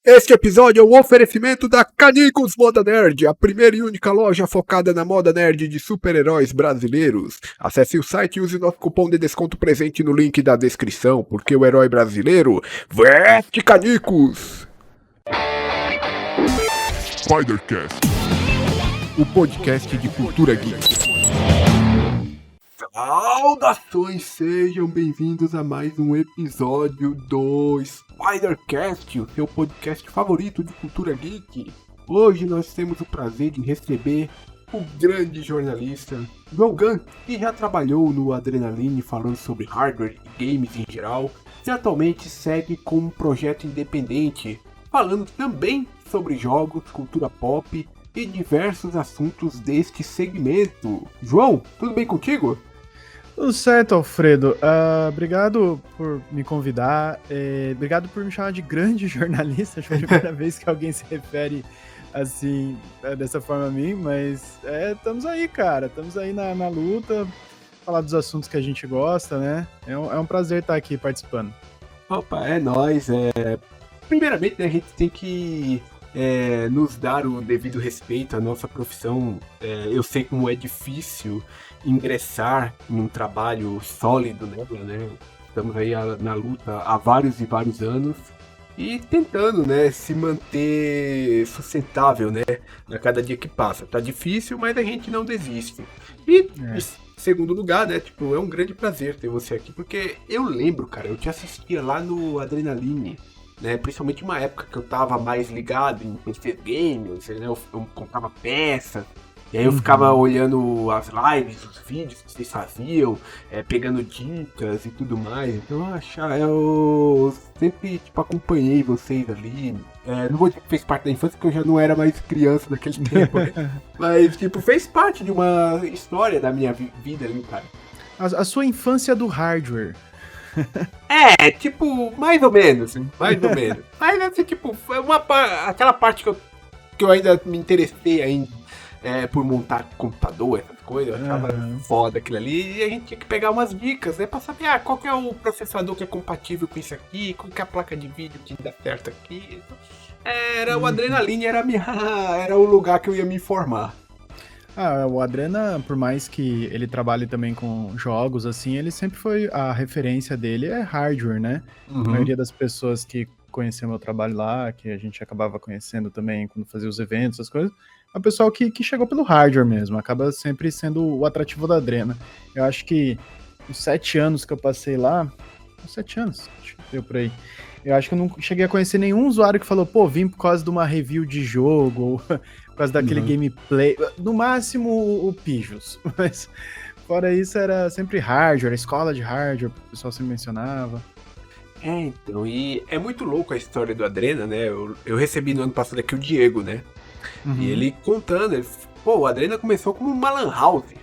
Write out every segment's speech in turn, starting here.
Este episódio é um oferecimento da Canicos Moda Nerd, a primeira e única loja focada na moda nerd de super-heróis brasileiros. Acesse o site e use nosso cupom de desconto presente no link da descrição, porque o herói brasileiro veste Canicos! Spidercast, o podcast de cultura geek. Saudações, sejam bem-vindos a mais um episódio do Spidercast, o seu podcast favorito de cultura geek. Hoje nós temos o prazer de receber o grande jornalista João Gunn, que já trabalhou no Adrenaline falando sobre hardware e games em geral, e atualmente segue com um projeto independente, falando também sobre jogos, cultura pop e diversos assuntos deste segmento. João, tudo bem contigo? Tudo certo, Alfredo. Obrigado por me convidar. Obrigado por me chamar de grande jornalista. Acho que é a primeira vez que alguém se refere assim, dessa forma a mim. Mas estamos aí, cara. Estamos aí na luta. Falar dos assuntos que a gente gosta, né? É um prazer estar aqui participando. Opa, é nóis. Primeiramente, né, a gente tem que nos dar o devido respeito à nossa profissão. Eu sei como é difícil ingressar em um trabalho sólido, né? Estamos aí na luta há vários e vários anos e tentando, né, se manter sustentável, né, a cada dia que passa. Tá difícil, mas a gente não desiste. E em segundo lugar, né, tipo, é um grande prazer ter você aqui, porque eu lembro, cara, eu te assistia lá no Adrenaline, né, principalmente uma época que eu tava mais ligado em PC games, né, eu comprava peças. E aí eu ficava olhando as lives, os vídeos que vocês faziam, pegando dicas e tudo mais. Então eu sempre acompanhei vocês ali. Não vou dizer que fez parte da infância, porque eu já não era mais criança naquele tempo. Né? Mas fez parte de uma história da minha vida ali, cara. A sua infância do hardware. Mais ou menos. Mais ou menos. Mas assim, foi aquela parte que eu ainda me interessei ainda. Por montar computador, essas coisas, eu achava foda aquilo ali, e a gente tinha que pegar umas dicas, né, pra saber qual que é o processador que é compatível com isso aqui, qual que é a placa de vídeo que dá certo aqui. Então, o Adrenaline era o lugar que eu ia me informar. O Adrena, por mais que ele trabalhe também com jogos, assim, ele sempre foi, a referência dele é hardware, né? A maioria das pessoas que conheciam meu trabalho lá, que a gente acabava conhecendo também quando fazia os eventos, essas coisas, é o pessoal que chegou pelo hardware mesmo, acaba sempre sendo o atrativo da Adrena. Eu acho que os 7 anos que eu passei lá, 7 anos, acho que deu por aí, eu acho que eu não cheguei a conhecer nenhum usuário que falou, vim por causa de uma review de jogo, ou por causa daquele gameplay, no máximo o Pijos, mas fora isso era sempre hardware, a escola de hardware, o pessoal sempre mencionava. Então, e é muito louco a história do Adrena, né, eu recebi no ano passado aqui o Diego, né, e ele contando, o Adrena começou como uma lan house,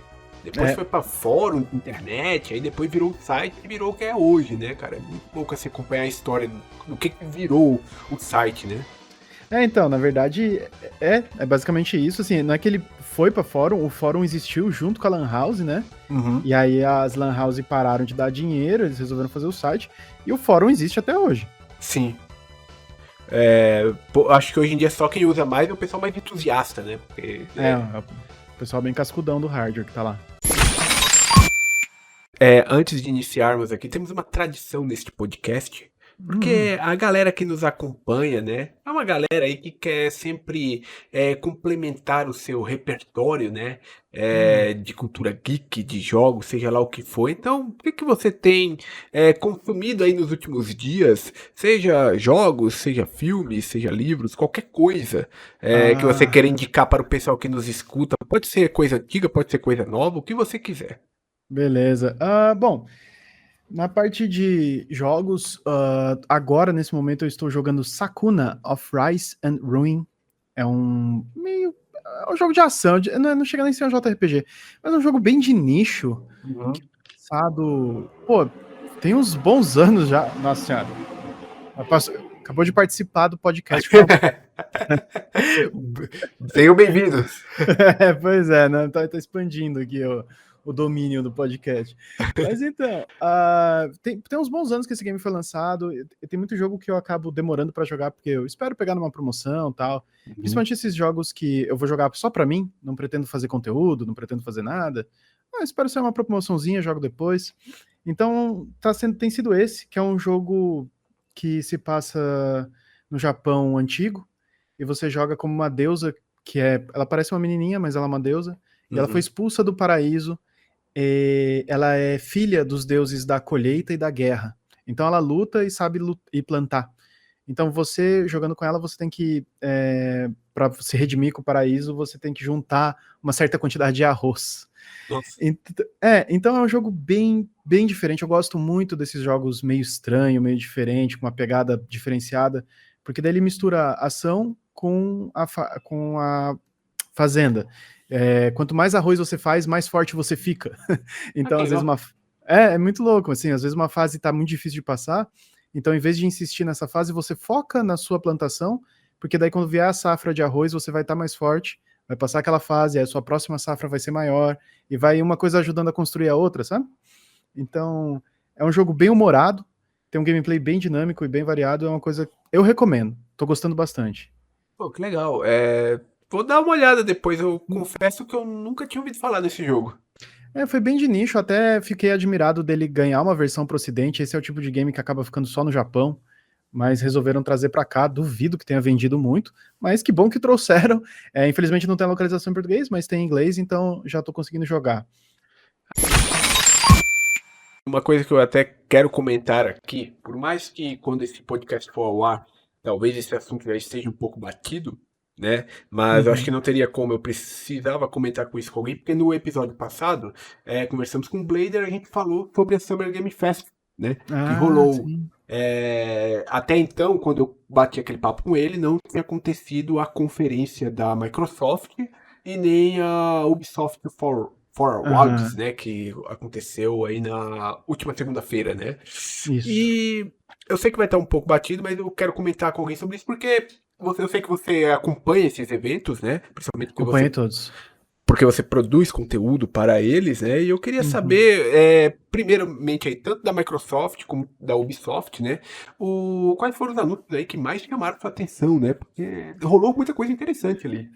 depois foi pra fórum, internet, aí depois virou o site e virou o que é hoje, né, cara? É muito louco assim acompanhar a história do que virou o site, né? Então, na verdade, é basicamente isso, assim, não é que ele foi pra fórum, o fórum existiu junto com a lan house, né? E aí as lan house pararam de dar dinheiro, eles resolveram fazer o site, e o fórum existe até hoje. Sim. Acho que hoje em dia só quem usa mais é o pessoal mais entusiasta, né? Porque, o pessoal bem cascudão do hardware que tá lá. Antes de iniciarmos aqui, temos uma tradição neste podcast, porque a galera que nos acompanha, né, é uma galera aí que quer sempre complementar o seu repertório, né, de cultura geek, de jogos, seja lá o que for. Então, o que você tem consumido aí nos últimos dias, seja jogos, seja filmes, seja livros, qualquer coisa que você queira indicar para o pessoal que nos escuta. Pode ser coisa antiga, pode ser coisa nova, o que você quiser. Beleza. Bom, na parte de jogos, agora, nesse momento, eu estou jogando Sakuna of Rise and Ruin. É um jogo de ação, não chega nem a ser um JRPG, mas é um jogo bem de nicho, que lançado, tem uns bons anos já. Nossa senhora. Acabou de participar do podcast. Sejam bem-vindos. Pois é, né? Tá expandindo aqui o domínio do podcast. Mas então, tem uns bons anos que esse game foi lançado, e tem muito jogo que eu acabo demorando pra jogar, porque eu espero pegar numa promoção e tal. Principalmente esses jogos que eu vou jogar só pra mim, não pretendo fazer conteúdo, não pretendo fazer nada. Espero ser uma promoçãozinha, jogo depois. Então, tem sido esse, que é um jogo que se passa no Japão antigo, e você joga como uma deusa, ela parece uma menininha, mas ela é uma deusa, e ela foi expulsa do paraíso, e ela é filha dos deuses da colheita e da guerra. Então ela luta e sabe e plantar. Então você, jogando com ela, você tem que, para se redimir com o paraíso, você tem que juntar uma certa quantidade de arroz. Nossa. Então é um jogo bem, bem diferente. Eu gosto muito desses jogos meio estranho, meio diferente, com uma pegada diferenciada, porque daí ele mistura ação com a fazenda. Quanto mais arroz você faz, mais forte você fica. Então, às vezes, é muito louco, assim, às vezes uma fase tá muito difícil de passar, então, em vez de insistir nessa fase, você foca na sua plantação, porque daí quando vier a safra de arroz, você vai estar mais forte, vai passar aquela fase, aí a sua próxima safra vai ser maior, e vai uma coisa ajudando a construir a outra, sabe? Então, é um jogo bem humorado, tem um gameplay bem dinâmico e bem variado, é uma coisa que eu recomendo, tô gostando bastante. Pô, que legal. Vou dar uma olhada depois. Eu confesso que eu nunca tinha ouvido falar desse jogo. Foi bem de nicho, até fiquei admirado dele ganhar uma versão pro ocidente. Esse é o tipo de game que acaba ficando só no Japão, mas resolveram trazer pra cá. Duvido que tenha vendido muito, mas que bom que trouxeram. Infelizmente não tem a localização em português, mas tem em inglês, então já tô conseguindo jogar. Uma coisa que eu até quero comentar aqui, por mais que quando esse podcast for ao ar, talvez esse assunto já esteja um pouco batido, né? Mas eu acho que não teria como, eu precisava comentar com isso com alguém, porque no episódio passado, conversamos com o Blader, a gente falou sobre a Summer Game Fest, né? Que rolou. Sim. Até então, quando eu bati aquele papo com ele, não tinha acontecido a conferência da Microsoft e nem a Ubisoft Forward, né, que aconteceu aí na última segunda-feira, né? Isso. E eu sei que vai estar um pouco batido, mas eu quero comentar com alguém sobre isso, porque eu sei que você acompanha esses eventos, né? Principalmente Acompanhei todos. porque você produz conteúdo para eles, né? E eu queria saber, primeiramente aí, tanto da Microsoft como da Ubisoft, né? Quais foram os anúncios aí que mais chamaram sua atenção, né? Porque rolou muita coisa interessante ali.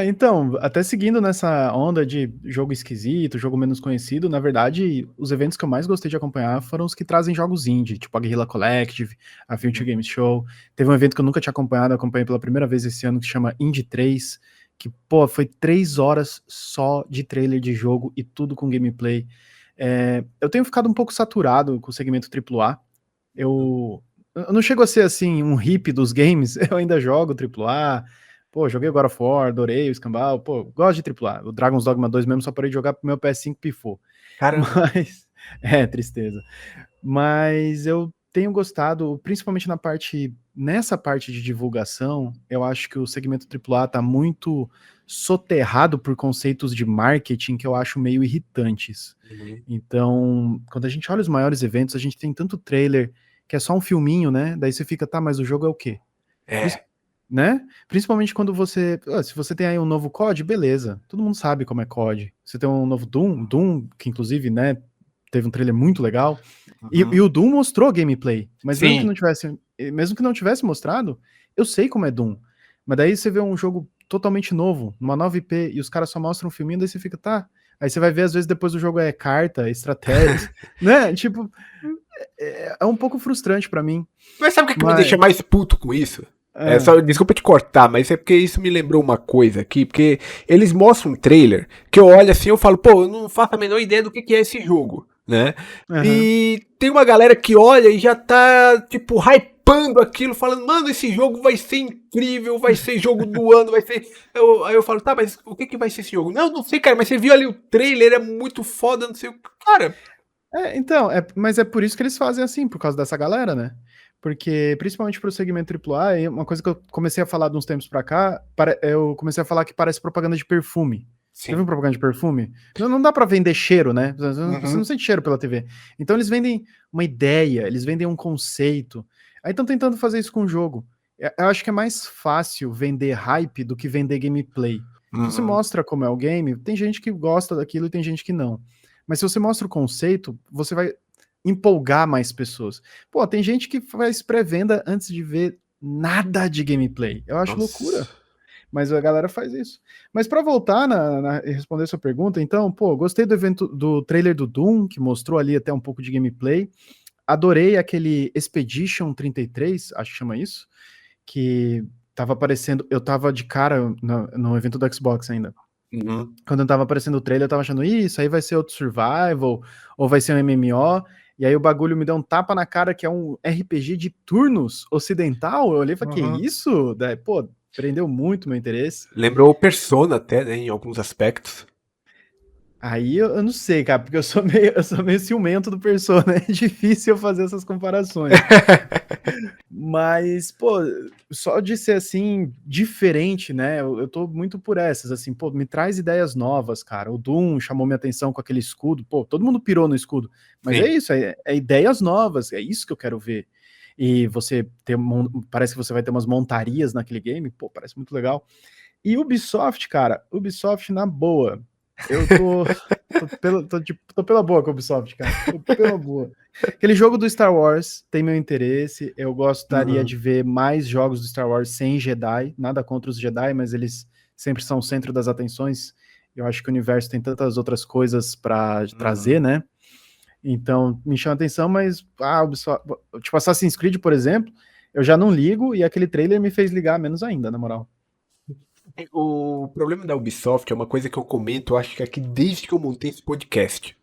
Então, até seguindo nessa onda de jogo esquisito, jogo menos conhecido, na verdade, os eventos que eu mais gostei de acompanhar foram os que trazem jogos indie, tipo a Guerrilla Collective, a Future Games Show. Teve um evento que eu nunca tinha acompanhado, acompanhei pela primeira vez esse ano, que chama Indie 3, que, foi 3 horas só de trailer de jogo e tudo com gameplay. Eu tenho ficado um pouco saturado com o segmento AAA. Eu não chego a ser, assim, um hippie dos games, eu ainda jogo AAA. Pô, joguei o God of War, adorei o Escambau, pô, gosto de AAA. O Dragon's Dogma 2 mesmo só parei de jogar porque meu PS5 pifou. Caramba. Mas, tristeza. Mas eu tenho gostado, principalmente nessa parte de divulgação, eu acho que o segmento AAA tá muito soterrado por conceitos de marketing que eu acho meio irritantes. Então, quando a gente olha os maiores eventos, a gente tem tanto trailer que é só um filminho, né? Daí você fica, tá, mas o jogo é o quê? Né? Principalmente quando se você tem aí um novo COD, beleza, todo mundo sabe como é COD. Você tem um novo Doom, que inclusive, né, teve um trailer muito legal, e o Doom mostrou gameplay, mas mesmo que não tivesse mostrado, eu sei como é Doom. Mas daí você vê um jogo totalmente novo, numa nova IP, e os caras só mostram um filminho, daí você fica, tá. Aí você vai ver, às vezes, depois do jogo é carta, estratégias, né? Tipo, é um pouco frustrante pra mim. Mas sabe o que me deixa mais puto com isso? Desculpa te cortar, mas é porque isso me lembrou uma coisa aqui, porque eles mostram um trailer que eu olho assim e eu falo, pô, eu não faço a menor ideia do que é esse jogo, né? E tem uma galera que olha e já tá, tipo, hypando aquilo, falando, mano, esse jogo vai ser incrível, vai ser jogo do ano, vai ser... Aí eu falo, tá, mas o que vai ser esse jogo? Não sei, cara, mas você viu ali o trailer, é muito foda, não sei o que, cara... Então, mas é por isso que eles fazem assim, por causa dessa galera, né? Porque, principalmente pro segmento AAA, uma coisa que eu comecei a falar de uns tempos pra cá, eu comecei a falar que parece propaganda de perfume. Sim. Você viu propaganda de perfume? Não dá pra vender cheiro, né? Você não sente cheiro pela TV. Então eles vendem uma ideia, eles vendem um conceito. Aí estão tentando fazer isso com o jogo. Eu acho que é mais fácil vender hype do que vender gameplay. Se você mostra como é o game, tem gente que gosta daquilo e tem gente que não. Mas se você mostra o conceito, você vai empolgar mais pessoas. Pô, tem gente que faz pré-venda antes de ver nada de gameplay. Eu acho loucura. Mas a galera faz isso. Mas pra voltar e responder sua pergunta, então, pô, gostei do evento do trailer do Doom, que mostrou ali até um pouco de gameplay. Adorei aquele Expedition 33, acho que chama isso, que tava aparecendo. Eu tava de cara no evento do Xbox ainda. Quando tava aparecendo o trailer, eu tava achando, isso aí vai ser outro survival, ou vai ser um MMO. E aí o bagulho me deu um tapa na cara que é um RPG de turnos ocidental. Eu olhei e falei, que isso? Daí, pô, prendeu muito meu interesse. Lembrou o Persona até, né, em alguns aspectos. Aí eu não sei, cara, porque eu sou meio ciumento do Persona, é difícil eu fazer essas comparações. Mas, pô, só de ser assim, diferente, né? Eu tô muito por essas, assim, pô, me traz ideias novas, cara. O Doom chamou minha atenção com aquele escudo, pô, todo mundo pirou no escudo. Mas Sim. é isso, é ideias novas, é isso que eu quero ver. E você parece que você vai ter umas montarias naquele game, pô, parece muito legal. E Ubisoft, cara, Ubisoft na boa. Eu tô pela boa com a Ubisoft, cara. Tô pela boa. Aquele jogo do Star Wars tem meu interesse. Eu gostaria de ver mais jogos do Star Wars sem Jedi. Nada contra os Jedi, mas eles sempre são o centro das atenções. Eu acho que o universo tem tantas outras coisas pra trazer, né? Então, me chama a atenção, mas Ubisoft, tipo Assassin's Creed, por exemplo, eu já não ligo e aquele trailer me fez ligar menos ainda, na moral. O problema da Ubisoft é uma coisa que eu comento, acho que aqui desde que eu montei esse podcast,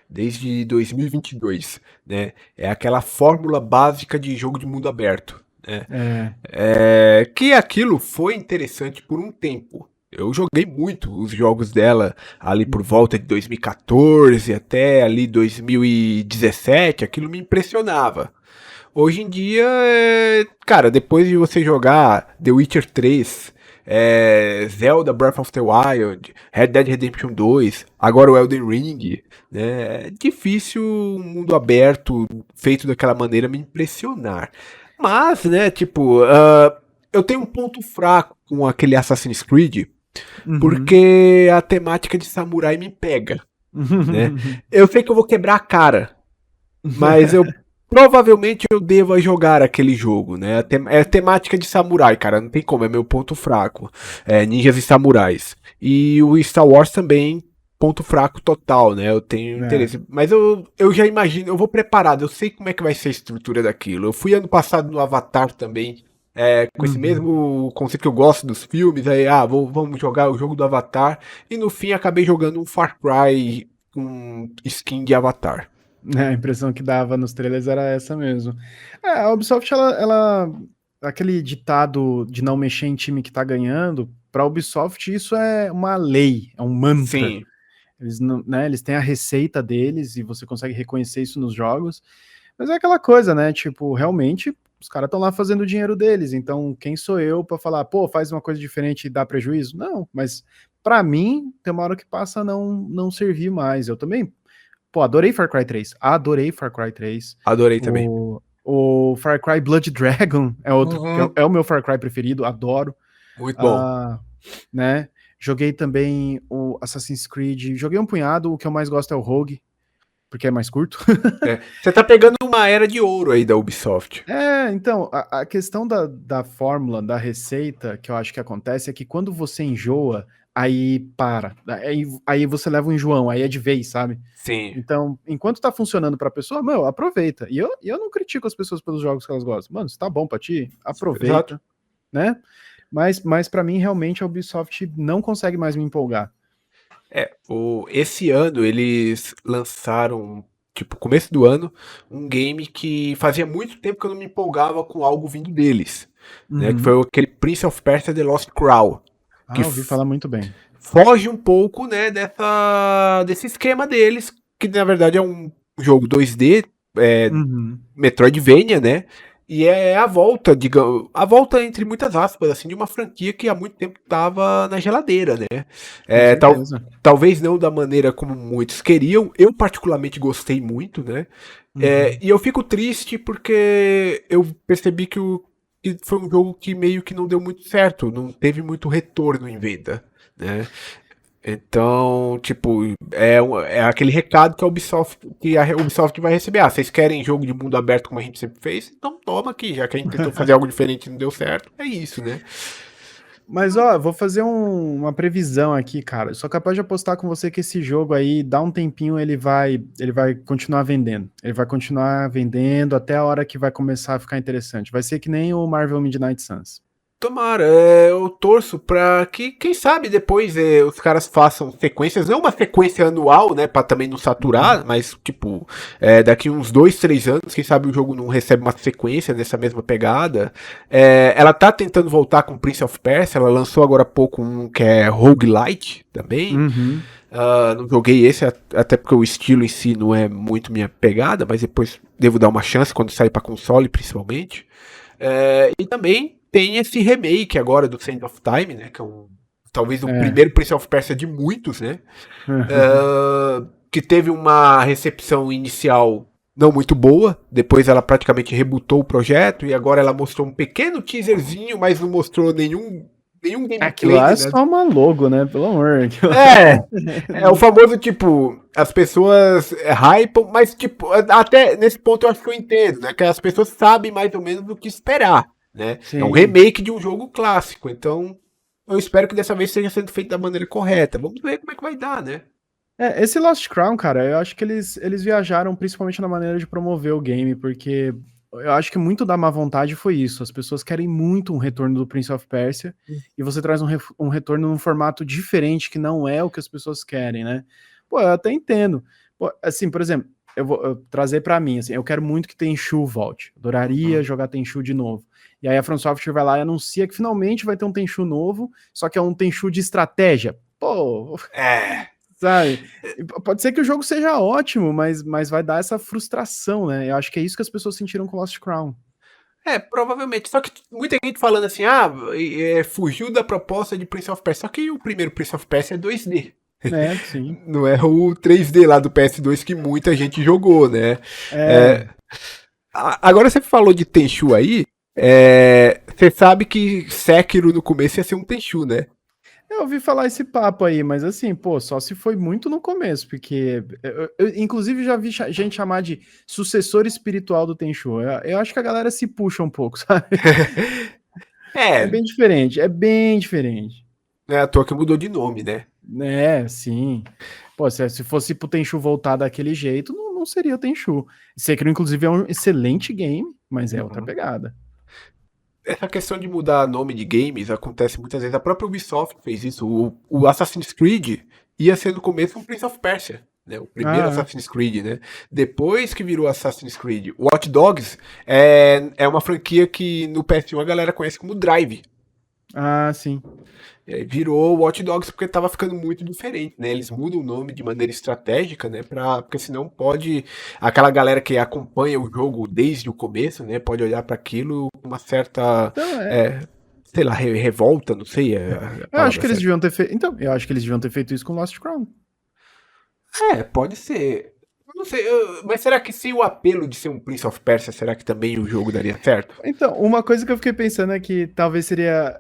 desde 2022, né? É aquela fórmula básica de jogo de mundo aberto, né? Que aquilo foi interessante por um tempo. Eu joguei muito os jogos dela ali por volta de 2014 até ali 2017, aquilo me impressionava. Hoje em dia, cara, depois de você jogar The Witcher 3, Zelda Breath of the Wild, Red Dead Redemption 2, agora o Elden Ring, né? É difícil um mundo aberto feito daquela maneira me impressionar. Mas, né, tipo, eu tenho um ponto fraco com aquele Assassin's Creed, porque a temática de samurai me pega, né? Eu sei que eu vou quebrar a cara, mas provavelmente eu deva jogar aquele jogo, né? É temática de samurai, cara, não tem como, é meu ponto fraco. Ninjas e samurais. E o Star Wars também, ponto fraco total, né? Eu tenho interesse. Mas eu já imagino, eu vou preparado, eu sei como é que vai ser a estrutura daquilo. Eu fui ano passado no Avatar também, com esse mesmo conceito que eu gosto dos filmes, aí, vamos jogar o jogo do Avatar. E no fim acabei jogando um Far Cry com skin de Avatar. A impressão que dava nos trailers era essa mesmo. A Ubisoft, aquele ditado de não mexer em time que tá ganhando, pra Ubisoft isso é uma lei, é um mantra. Sim. Eles têm a receita deles e você consegue reconhecer isso nos jogos. Mas é aquela coisa, né? Tipo, realmente, os caras estão lá fazendo o dinheiro deles. Então, quem sou eu pra falar, pô, faz uma coisa diferente e dá prejuízo? Não, mas pra mim, tem uma hora que passa a não servir mais. Eu também. Pô, adorei Far Cry 3. Adorei Far Cry 3. Adorei também. O Far Cry Blood Dragon é outro, é o meu Far Cry preferido, adoro. Muito bom. Né? Joguei também o Assassin's Creed. Joguei um punhado, o que eu mais gosto é o Rogue, porque é mais curto. Você tá pegando uma era de ouro aí da Ubisoft. Então, a questão da fórmula, da receita, que eu acho que acontece é que quando você enjoa, aí para. Aí você leva um enjoão, aí é de vez, sabe? Sim. Então, enquanto tá funcionando pra pessoa, meu, aproveita. E eu não critico as pessoas pelos jogos que elas gostam. Mano, se tá bom pra ti, aproveita. Exato. Né? Mas para mim, realmente, a Ubisoft não consegue mais me empolgar. Esse ano eles lançaram, tipo, começo do ano, um game que fazia muito tempo que eu não me empolgava com algo vindo deles. Né, que foi aquele Prince of Persia The Lost Crown. Que ouvi falar muito bem. Foge um pouco, né, desse esquema deles, que na verdade é um jogo 2D, Metroidvania, né? E é a volta, digamos, a volta entre muitas aspas, assim, de uma franquia que há muito tempo estava na geladeira, né? Talvez não da maneira como muitos queriam, eu particularmente gostei muito, né? E eu fico triste porque eu percebi que que foi um jogo que meio que não deu muito certo, não teve muito retorno em venda, né? Então, tipo, é aquele recado que a Ubisoft vai receber. Ah, vocês querem jogo de mundo aberto como a gente sempre fez? Então toma aqui, já que a gente tentou fazer algo diferente e não deu certo. É isso, né? Mas, ó, vou fazer uma previsão aqui, cara. Sou capaz de apostar com você que esse jogo aí, dá um tempinho, ele vai continuar vendendo. Ele vai continuar vendendo até a hora que vai começar a ficar interessante. Vai ser que nem o Marvel Midnight Suns. Tomara, eu torço pra que, quem sabe, depois os caras façam sequências, não uma sequência anual, né, pra também não Uhum. saturar, mas, tipo, daqui uns 2, 3 anos, quem sabe o jogo não recebe uma sequência nessa mesma pegada. Ela tá tentando voltar com Prince of Persia, ela lançou agora há pouco um que é Roguelite também. Uhum. Não joguei esse, até porque o estilo em si não é muito minha pegada, mas depois devo dar uma chance quando sair pra console, principalmente. E também tem esse remake agora do Sands of Time, né? Que é talvez o É. primeiro Prince of Persia de muitos, né? Que teve uma recepção inicial não muito boa. Depois ela praticamente rebootou o projeto e agora ela mostrou um pequeno teaserzinho, mas não mostrou nenhum Aquilo gameplay lá é nem nada. só uma logo, né? Pelo amor. É, é o famoso tipo, as pessoas hypam, mas tipo, até nesse ponto eu acho que eu entendo, né? Que as pessoas sabem mais ou menos o que esperar, né? É um Sim. remake de um jogo clássico, então eu espero que dessa vez esteja sendo feito da maneira correta. Vamos ver como é que vai dar, né? Esse Lost Crown, cara, eu acho que eles viajaram principalmente na maneira de promover o game, porque eu acho que muito da má vontade foi isso. As pessoas querem muito um retorno do Prince of Persia e você traz um retorno num formato diferente que não é o que as pessoas querem, né? Pô, eu até entendo. Pô, assim, por exemplo, eu trazer pra mim, assim, eu quero muito que Tenchu volte. Adoraria Uhum. jogar Tenchu de novo. E aí a From Software vai lá e anuncia que finalmente vai ter um Tenchu novo, só que é um Tenchu de estratégia. Pô, É, sabe? Pode ser que o jogo seja ótimo, mas vai dar essa frustração, né? Eu acho que é isso que as pessoas sentiram com Lost Crown. provavelmente. Só que muita gente falando assim, fugiu da proposta de Prince of Persia. Só que o primeiro Prince of Persia é 2D. É, sim. Não é o 3D lá do PS2 que muita gente jogou, né? É, É, Agora você falou de Tenchu aí, você sabe que Sekiro no começo ia ser um Tenchu, né? eu ouvi falar esse papo aí, mas assim, pô, só se foi muito no começo, porque inclusive já vi gente chamar de sucessor espiritual do Tenchu. Eu acho que a galera se puxa um pouco, sabe? É É, bem diferente, é bem diferente. não é à toa que mudou de nome, né? É, sim. Pô, se fosse pro Tenchu voltar daquele jeito, não seria o Tenchu. Sekiro, inclusive, é um excelente game, mas é outra Uhum. pegada. Essa questão de mudar nome de games acontece muitas vezes. A própria Ubisoft fez isso. O Assassin's Creed ia ser no começo um Prince of Persia, né? O primeiro Ah, Assassin's Creed, né? Depois que virou Assassin's Creed, Watch Dogs é uma franquia que no PS1 a galera conhece como Drive. sim. Virou Watch Dogs porque tava ficando muito diferente, né? Eles mudam o nome de maneira estratégica, né? Porque senão pode. Aquela galera que acompanha o jogo desde o começo, né? Pode olhar para aquilo com uma certa. Então, é, Sei lá, revolta, não sei a eu acho palavra que eles certa. deviam ter feito. Então, eu acho que eles deviam ter feito isso com Lost Crown. Pode ser. Eu não sei, mas será que sem o apelo de ser um Prince of Persia, será que também o jogo daria certo? Então, uma coisa que eu fiquei pensando é que talvez seria.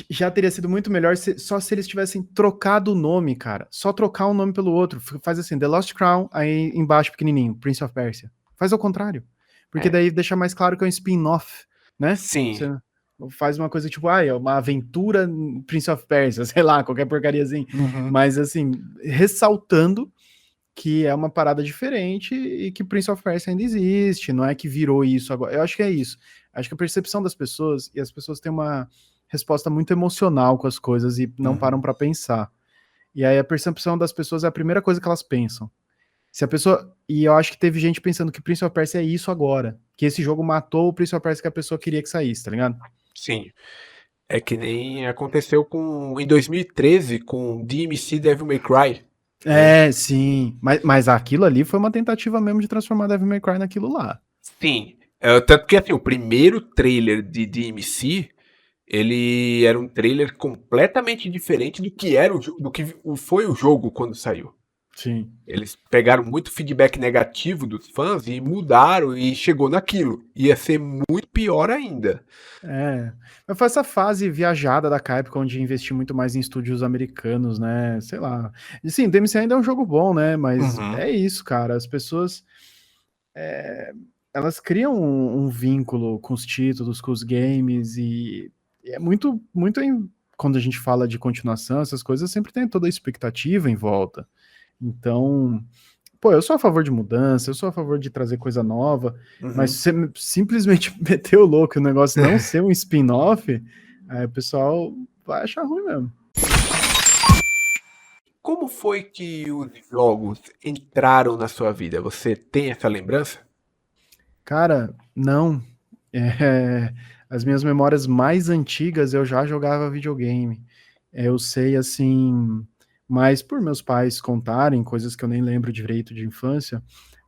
Já teria sido muito melhor só se eles tivessem trocado o nome, cara. Só trocar um nome pelo outro. Faz assim, The Lost Crown, aí embaixo pequenininho, Prince of Persia. Faz ao contrário. Porque É. daí deixa mais claro que é um spin-off, né? Sim. Você faz uma coisa tipo, é uma aventura Prince of Persia, sei lá, qualquer porcariazinha. Uhum. Mas assim, ressaltando que é uma parada diferente e que Prince of Persia ainda existe, não é que virou isso agora. Eu acho que é isso. Acho que a percepção das pessoas, e as pessoas têm uma resposta muito emocional com as coisas e não param Uhum. para pensar. E aí a percepção das pessoas é a primeira coisa que elas pensam. Se a pessoa. E eu acho que teve gente pensando que Prince of Persia é isso agora. Que esse jogo matou o Prince of Persia que a pessoa queria que saísse, tá ligado? Sim. É que nem aconteceu em 2013 com DMC Devil May Cry, né? É, sim. Mas aquilo ali foi uma tentativa mesmo de transformar Devil May Cry naquilo lá. Sim. Tanto que assim, o primeiro trailer de DMC, ele era um trailer completamente diferente do que foi o jogo quando saiu. Sim. Eles pegaram muito feedback negativo dos fãs e mudaram e chegou naquilo. Ia ser muito pior ainda. É. Mas foi essa fase viajada da Capcom de investir muito mais em estúdios americanos, né? Sei lá. E sim, DMC ainda é um jogo bom, né? Mas Uhum. é isso, cara. As pessoas. Elas criam um vínculo com os títulos, com os games, e é quando a gente fala de continuação, essas coisas sempre tem toda a expectativa em volta. Então, pô, eu sou a favor de mudança, eu sou a favor de trazer coisa nova, mas Uhum. se você simplesmente meter o louco e o negócio não ser um spin-off, aí o pessoal vai achar ruim mesmo. Como foi que os jogos entraram na sua vida? Você tem essa lembrança? Cara, não. É, as minhas memórias mais antigas eu já jogava videogame. Eu sei assim, mas por meus pais contarem coisas que eu nem lembro direito de infância,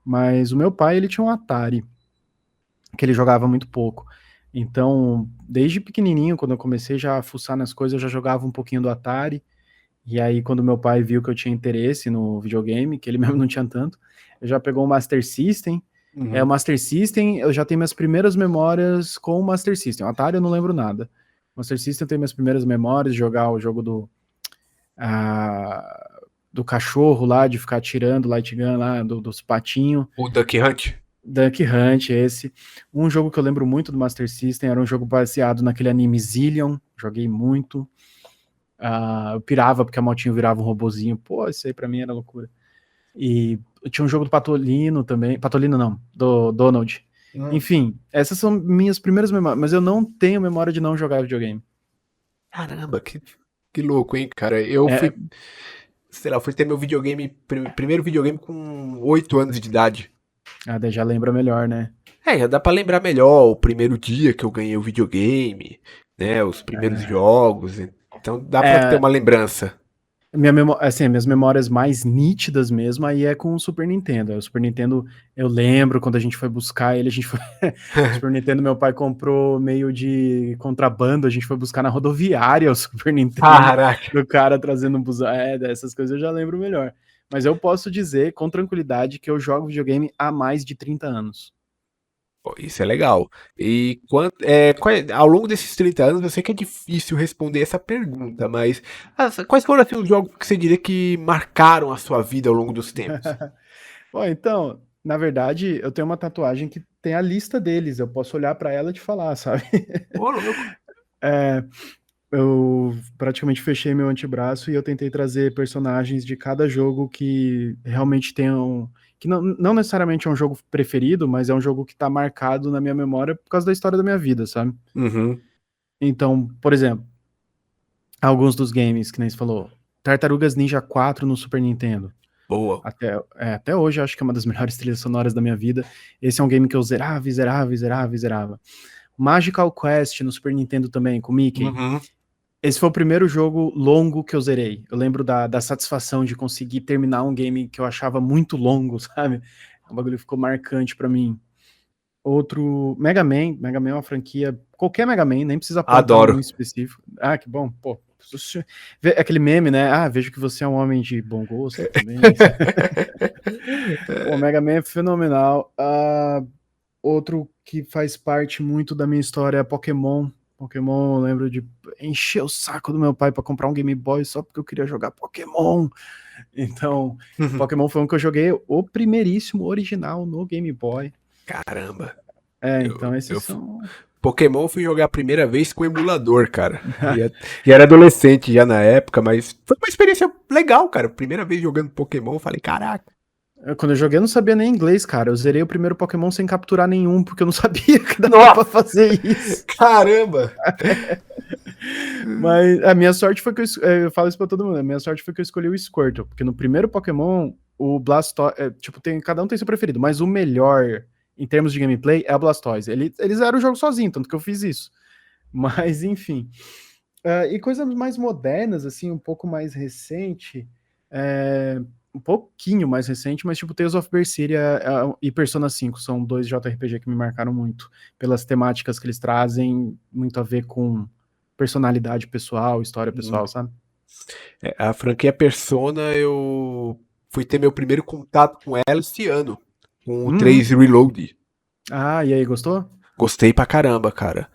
mas o meu pai ele tinha um Atari, que ele jogava muito pouco. Então, desde pequenininho, quando eu comecei já a fuçar nas coisas, eu já jogava um pouquinho do Atari. E aí, quando meu pai viu que eu tinha interesse no videogame, que ele mesmo não tinha tanto, ele já pegou o Master System. O Uhum. Master System, eu já tenho minhas primeiras memórias com o Master System. O Atari eu não lembro nada. O Master System eu tenho minhas primeiras memórias de jogar o jogo do cachorro lá, de ficar tirando light gun lá, dos patinhos. O Duck Hunt? Duck Hunt, esse. Um jogo que eu lembro muito do Master System era um jogo baseado naquele anime Zillion. Joguei muito. Eu pirava porque a motinho virava um robozinho. Pô, isso aí pra mim era loucura. E tinha um jogo do Patolino também. Patolino não, do Donald. Hum. Enfim, essas são minhas primeiras memórias, mas eu não tenho memória de não jogar videogame. Caramba, que louco, hein, cara? Eu É, fui, sei lá, fui ter meu videogame, primeiro videogame com 8 anos de idade. daí já lembra melhor, né? Já dá pra lembrar melhor o primeiro dia que eu ganhei o videogame, né? Os primeiros jogos. Então dá pra ter É, uma lembrança. assim, minhas memórias mais nítidas mesmo aí é com o Super Nintendo. O Super Nintendo, eu lembro quando a gente foi buscar ele, a gente foi. O Super Nintendo, meu pai comprou meio de contrabando, a gente foi buscar na rodoviária o Super Nintendo, Caraca. do cara trazendo um busão. Dessas coisas eu já lembro melhor. Mas eu posso dizer com tranquilidade que eu jogo videogame há mais de 30 anos. Pô, isso é legal. E ao longo desses 30 anos, eu sei que é difícil responder essa pergunta, mas quais foram assim, os jogos que você diria que marcaram a sua vida ao longo dos tempos? Bom, então, na verdade, eu tenho uma tatuagem que tem a lista deles. Eu posso olhar pra ela e te falar, sabe? Ô, louco. É, eu praticamente fechei meu antebraço e eu tentei trazer personagens de cada jogo que realmente tenham. Que não necessariamente é um jogo preferido, mas é um jogo que tá marcado na minha memória por causa da história da minha vida, sabe? Uhum. Então, por exemplo, alguns dos games que nem você falou. Tartarugas Ninja 4 no Super Nintendo. Boa. Até hoje eu acho que é uma das melhores trilhas sonoras da minha vida. Esse é um game que eu zerava, e zerava, e zerava, e zerava. Magical Quest no Super Nintendo também, com Mickey. Uhum. Esse foi o primeiro jogo longo que eu zerei. Eu lembro da satisfação de conseguir terminar um game que eu achava muito longo, sabe? O bagulho ficou marcante pra mim. Outro, Mega Man é uma franquia, qualquer Mega Man, nem precisa apontar um Adoro. em específico. Ah, que bom, pô. Aquele meme, né? Ah, vejo que você é um homem de bom gosto também. Pô, Mega Man é fenomenal. Outro que faz parte muito da minha história é Pokémon. Pokémon, eu lembro de encher o saco do meu pai para comprar um Game Boy só porque eu queria jogar Pokémon. Então, Pokémon foi um que eu joguei o primeiríssimo original no Game Boy. Caramba. Então esses Eu são. Pokémon eu fui jogar a primeira vez com emulador, cara. E era adolescente já na época, mas foi uma experiência legal, cara. Primeira vez jogando Pokémon, eu falei, caraca. Quando eu joguei, eu não sabia nem inglês, cara. Eu zerei o primeiro Pokémon sem capturar nenhum, porque eu não sabia que dava pra Nossa, fazer isso. caramba! Mas a minha sorte foi que eu falo isso pra todo mundo. A minha sorte foi que eu escolhi o Squirtle, porque no primeiro Pokémon, o Blastoise, tipo, cada um tem seu preferido, mas o melhor em termos de gameplay é o Blastoise. Eles eram o jogo sozinho, tanto que eu fiz isso. Mas, enfim. E coisas mais modernas, assim, um pouco mais recente, um pouquinho mais recente, mas tipo Tales of Berseria e Persona 5 são dois JRPG que me marcaram muito, pelas temáticas que eles trazem, muito a ver com personalidade pessoal, história pessoal, sabe? A franquia Persona eu fui ter meu primeiro contato com ela esse ano, com o Uhum. 3 Reload. Ah, e aí, gostou? Gostei pra caramba, cara.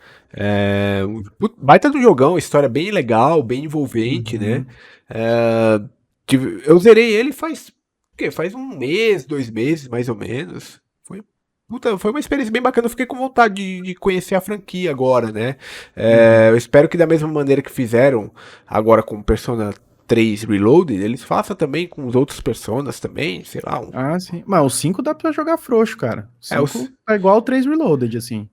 Baita do jogão, história bem legal, bem envolvente, né? Uhum. É, eu zerei ele faz, o quê? Faz um mês, 2 meses, mais ou menos. Foi uma experiência bem bacana. Eu fiquei com vontade de conhecer a franquia agora, né? Uhum. Eu espero que da mesma maneira que fizeram agora com Persona 3 Reloaded, eles façam também com os outros Personas também, sei lá. Ah, sim. Mas o 5 dá pra jogar frouxo, cara. O É, os, 5 é igual o 3 Reloaded, assim.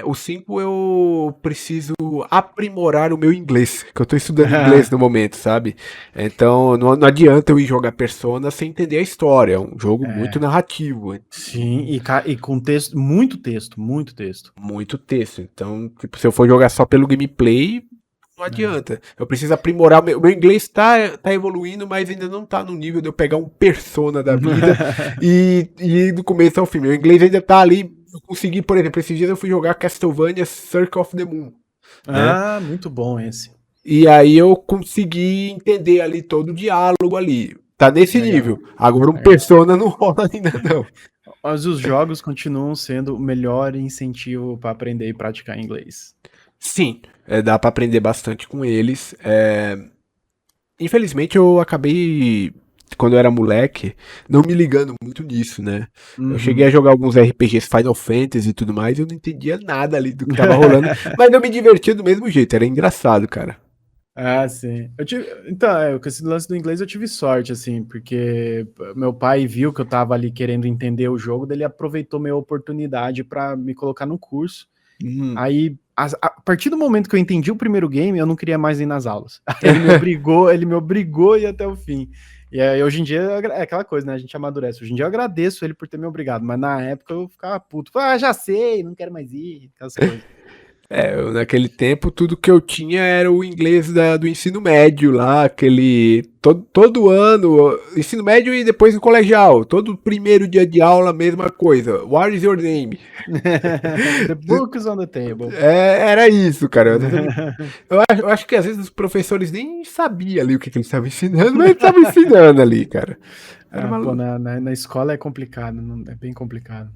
o 5 eu preciso aprimorar o meu inglês, que eu tô estudando inglês no momento, sabe? Então não adianta eu ir jogar Persona sem entender a história. É um jogo muito É. narrativo. Sim, e com texto, muito texto, muito texto. Muito texto. Então, tipo, se eu for jogar só pelo gameplay, não É. adianta. Eu preciso aprimorar. O meu inglês tá evoluindo, mas ainda não tá no nível de eu pegar um Persona da vida e ir do começo ao fim. Meu inglês ainda tá ali. Eu consegui, por exemplo, esses dias eu fui jogar Castlevania Circle of the Moon, né? Ah, muito bom esse. E aí eu consegui entender ali todo o diálogo ali. Tá nesse Legal, nível. Agora um legal. Persona não rola ainda não. Mas os jogos continuam sendo o melhor incentivo para aprender e praticar inglês. Sim, dá pra aprender bastante com eles. Infelizmente eu acabei, quando eu era moleque, não me ligando muito nisso, né? Eu cheguei a Uhum. jogar alguns RPGs Final Fantasy e tudo mais, e eu não entendia nada ali do que tava rolando, mas eu me divertia do mesmo jeito, era engraçado, cara. Ah, sim. Então, com esse lance do inglês eu tive sorte, assim, porque meu pai viu que eu tava ali querendo entender o jogo, daí ele aproveitou minha oportunidade para me colocar no curso. Hum. Aí, a partir do momento que eu entendi o primeiro game, eu não queria mais ir nas aulas. Aí ele me obrigou a ir até o fim. E aí, hoje em dia, é aquela coisa, né? A gente amadurece. Hoje em dia eu agradeço ele por ter me obrigado, mas na época eu ficava puto. Ah, já sei, não quero mais ir, aquelas coisas. Naquele tempo, tudo que eu tinha era o inglês do ensino médio lá, aquele. Todo ano, ensino médio e depois no colegial. Todo primeiro dia de aula, mesma coisa. What is your name? The book is on the table. Era isso, cara. Eu acho que às vezes os professores nem sabiam ali o que eles estavam ensinando, mas eles estavam ensinando ali, cara. Era Ah, uma. pô, na escola é complicado, é bem complicado.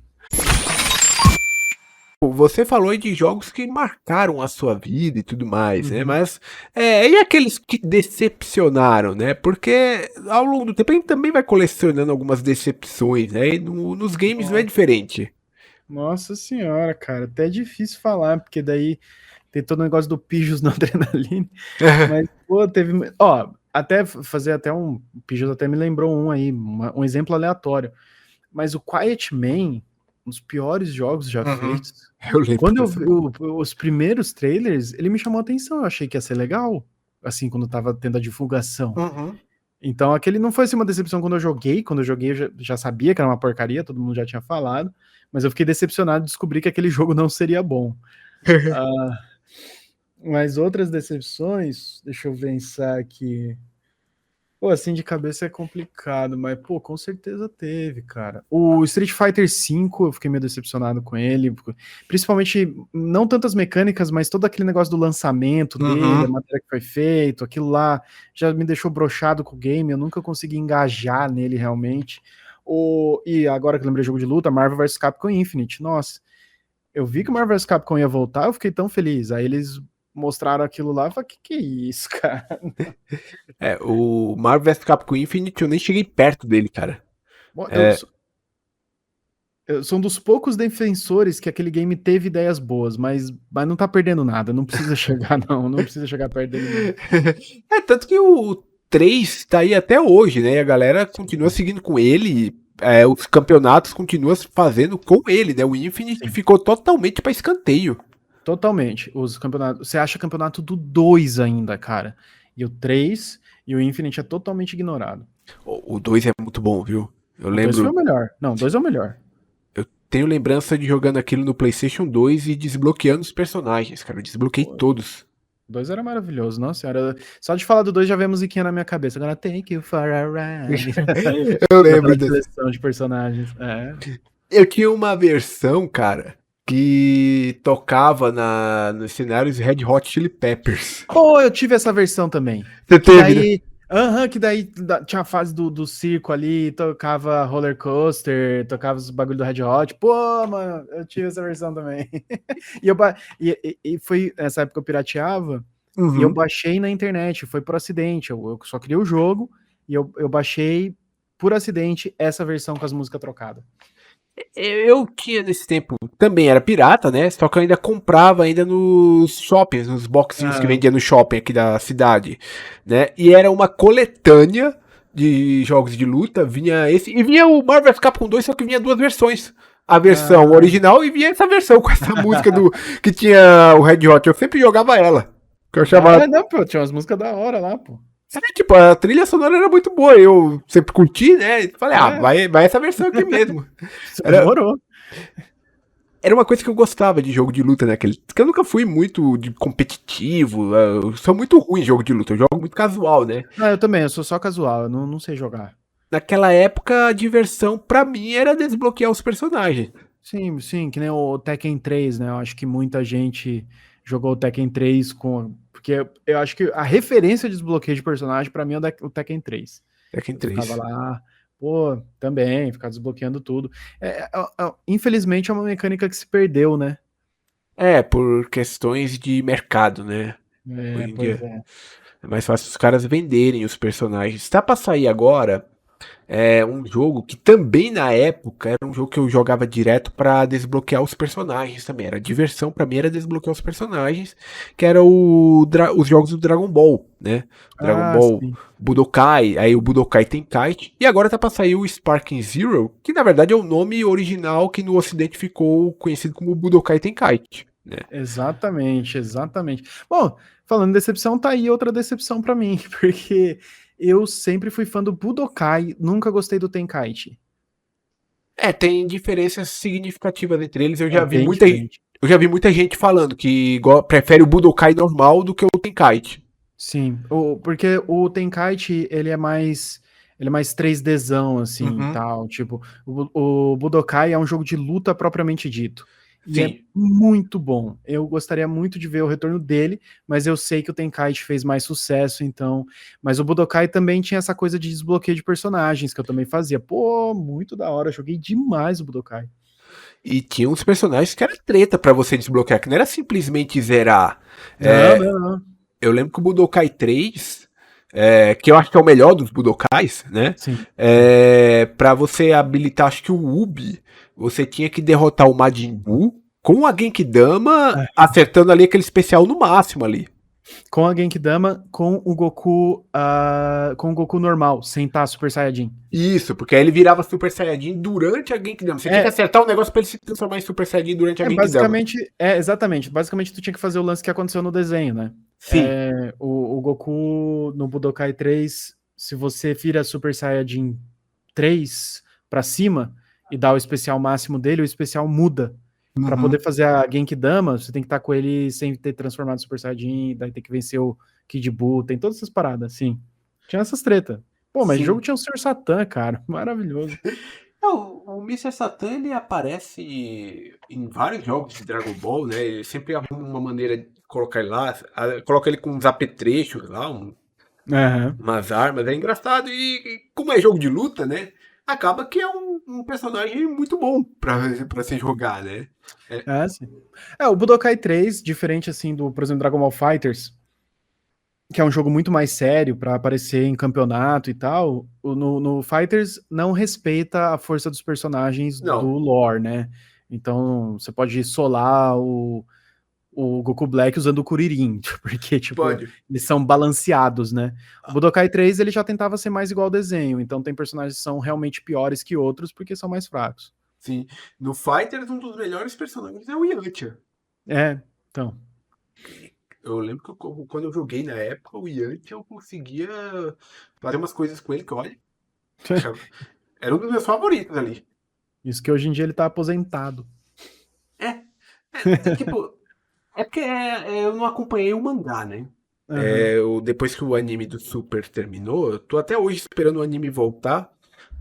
Você falou aí de jogos que marcaram a sua vida e tudo mais, né? Uhum. Mas e aqueles que decepcionaram, né? Porque ao longo do tempo a gente também vai colecionando algumas decepções, né? E nos games não é Nossa, diferente. nossa senhora, cara, até é difícil falar, porque daí tem todo o negócio do Pijos no Adrenaline, mas, pô, teve. Ó, até fazer até um. O Pijos até me lembrou um aí, um exemplo aleatório. Mas o Quiet Man, um dos piores jogos já Uhum. feitos. Eu lembro Quando eu dessa vi porra. os primeiros trailers, ele me chamou a atenção. Eu achei que ia ser legal, assim, quando tava tendo a divulgação. Uhum. Então, aquele não foi assim, uma decepção quando eu joguei. Quando eu joguei, eu já sabia que era uma porcaria, todo mundo já tinha falado. Mas eu fiquei decepcionado de descobrir que aquele jogo não seria bom. Ah, mas outras decepções, deixa eu pensar aqui. Pô, assim de cabeça é complicado, mas, pô, com certeza teve, cara. O Street Fighter V, eu fiquei meio decepcionado com ele, principalmente, não tantas mecânicas, mas todo aquele negócio do lançamento dele, a Uhum. maneira que foi feito, aquilo lá já me deixou broxado com o game, eu nunca consegui engajar nele realmente. E agora que eu lembrei de jogo de luta, Marvel vs Capcom Infinite, nossa, eu vi que o Marvel vs Capcom ia voltar, eu fiquei tão feliz, aí eles mostraram aquilo lá, eu falei, que é isso, cara? O Marvel vs Capcom Infinite eu nem cheguei perto dele, cara. Eu, É, Eu sou um dos poucos defensores que aquele game teve ideias boas, mas não tá perdendo nada. Não precisa chegar, não. Não precisa chegar perto dele, não. tanto que o 3 tá aí até hoje, né? E a galera continua Sim, seguindo com ele. Os campeonatos continuam se fazendo com ele, né? O Infinite sim. ficou totalmente pra escanteio. Totalmente. Os campeonatos. Você acha campeonato do 2 ainda, cara. E o 3 e o Infinite é totalmente ignorado. O 2 é muito bom, viu? Eu O 2 foi lembro. o melhor. Não, o 2 é o melhor. Eu tenho lembrança de jogando aquilo no PlayStation 2 e desbloqueando os personagens, cara. Eu desbloqueei Pô, todos. o 2 era maravilhoso, nossa senhora. Só de falar do 2 já vem a musiquinha na minha cabeça. Agora, thank you for a ride. Eu lembro Naquela desse. seleção de personagens. É. Eu tinha uma versão, cara, que tocava nos cenários Red Hot Chili Peppers. Pô, eu tive essa versão também. Você Que teve, né? daí. Aham, que daí tinha a fase do circo ali, tocava roller coaster, tocava os bagulho do Red Hot. Pô, mano, eu tive essa versão também. E foi nessa época eu pirateava e eu Uhum. baixei na internet. Foi por acidente. Eu só criei o jogo e eu baixei por acidente essa versão com as músicas trocadas. Eu tinha nesse tempo, também era pirata, né? Só que eu ainda comprava ainda nos shoppings, nos boxinhos que Ah, vendia no shopping aqui da cidade, né? E era uma coletânea de jogos de luta, vinha esse e vinha o Marvel vs Capcom 2, só que vinha duas versões. A versão ah. original e vinha essa versão com essa música do que tinha o Red Hot. Eu sempre jogava ela. Que eu achava. Não, pô, tinha umas músicas da hora lá, pô. Tipo, a trilha sonora era muito boa. Eu sempre curti, né? E falei, É, vai essa versão aqui mesmo. Era, demorou. era uma coisa que eu gostava de jogo de luta naquele. Porque eu nunca fui muito de competitivo. Eu sou muito ruim em jogo de luta. Eu jogo muito casual, né? Não, eu também, eu sou só casual, eu não sei jogar. Naquela época, a diversão pra mim era desbloquear os personagens. Sim, sim, que nem o Tekken 3, né? Eu acho que muita gente jogou o Tekken 3 com. Porque eu acho que a referência de desbloqueio de personagem pra mim é o Tekken 3. Tekken Eu ficava 3. lá, pô, também, ficava desbloqueando tudo. Infelizmente é uma mecânica que se perdeu, né? É, por questões de mercado, né? É, Hoje em pois dia é. é mais fácil os caras venderem os personagens. Tá pra sair agora. É um jogo que também na época era um jogo que eu jogava direto pra desbloquear os personagens também. Era diversão pra mim era desbloquear os personagens, que era os jogos do Dragon Ball, né? Dragon Ah, Ball sim. Budokai, aí o Budokai Tenkaichi, e agora tá pra sair o Sparking Zero, que na verdade é o nome original que no ocidente ficou conhecido como Budokai Tenkaichi, né? Exatamente, exatamente. Bom, falando em decepção, tá aí outra decepção pra mim, porque eu sempre fui fã do Budokai, nunca gostei do Tenkaichi. É, tem diferenças significativas entre eles. É bem diferente. Eu já vi muita gente falando que prefere o Budokai normal do que o Tenkaichi. Sim, porque o Tenkaichi, ele é mais 3Dzão, assim, Uhum. tal, tipo, o Budokai é um jogo de luta propriamente dito, e é Sim. muito bom. Eu gostaria muito de ver o retorno dele, mas eu sei que o Tenkaichi fez mais sucesso, então, mas o Budokai também tinha essa coisa de desbloqueio de personagens, que eu também fazia. Pô, muito da hora, joguei demais o Budokai. E tinha uns personagens que era treta pra você desbloquear, que não era simplesmente zerar. Não, É, não, não. eu lembro que o Budokai 3, que eu acho que é o melhor dos Budokais, né? Sim, sim. Pra você habilitar, acho que o Ubi, você tinha que derrotar o Majin Buu com a Genkidama, acertando ali aquele especial no máximo ali. Com a Genkidama, com o Goku normal, sem estar Super Saiyajin. Isso, porque aí ele virava Super Saiyajin durante a Genkidama. Você tinha que É, acertar o negócio pra ele se transformar em Super Saiyajin durante a Genkidama. exatamente. Basicamente, tu tinha que fazer o lance que aconteceu no desenho, né? Sim. O Goku no Budokai 3, se você vira Super Saiyajin 3 pra cima e dá o especial máximo dele, o especial muda. Pra poder Uhum. fazer a Genkidama, você tem que estar com ele sem ter transformado em Super Saiyajin, daí tem que vencer o Kid Buu, tem todas essas paradas, sim. Tinha essas tretas. Pô, mas o jogo Sim. tinha o Sr. Satan, cara. Maravilhoso. O Mr. Satan ele aparece em vários jogos de Dragon Ball, né? Ele sempre arruma uma maneira de colocar ele lá, coloca ele com uns apetrechos lá, Aham. umas armas, é engraçado. E como é jogo de luta, né? Acaba que é um personagem muito bom pra se jogar, né? É, É, sim. O Budokai 3, diferente assim do, por exemplo, Dragon Ball Fighters, que é um jogo muito mais sério pra aparecer em campeonato e tal, no Fighters não respeita a força dos personagens do não, lore, né? Então você pode solar o Goku Black usando o Kuririn, porque, tipo, pode. eles são balanceados, né? O Budokai 3, ele já tentava ser mais igual ao desenho, então tem personagens que são realmente piores que outros porque são mais fracos. Sim. No Fighters, um dos melhores personagens é o Yantia. É, então. Eu lembro que quando eu joguei na época, o Yantia eu conseguia fazer umas coisas com ele que, olha, achava- era um dos meus favoritos ali. Isso que hoje em dia ele tá aposentado. É, tipo, é porque eu não acompanhei o mangá, né? Aham. Depois que o anime do Super terminou, eu tô até hoje esperando o anime voltar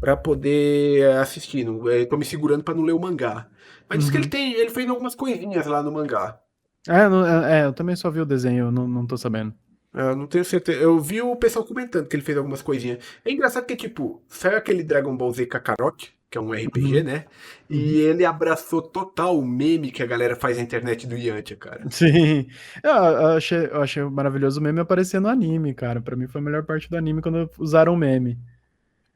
pra poder assistir. Tô me segurando pra não ler o mangá. Mas diz que Uhum. ele fez algumas coisinhas lá no mangá. Eu também só vi o desenho, eu não tô sabendo. Eu não tenho certeza. Eu vi o pessoal comentando que ele fez algumas coisinhas. É engraçado que, tipo, saiu aquele Dragon Ball Z Kakarot, que é um RPG, Uhum, né? E uhum. ele abraçou total o meme que a galera faz na internet do Yantia, cara. Sim. Eu achei maravilhoso o meme aparecer no anime, cara. Pra mim foi a melhor parte do anime quando usaram o meme.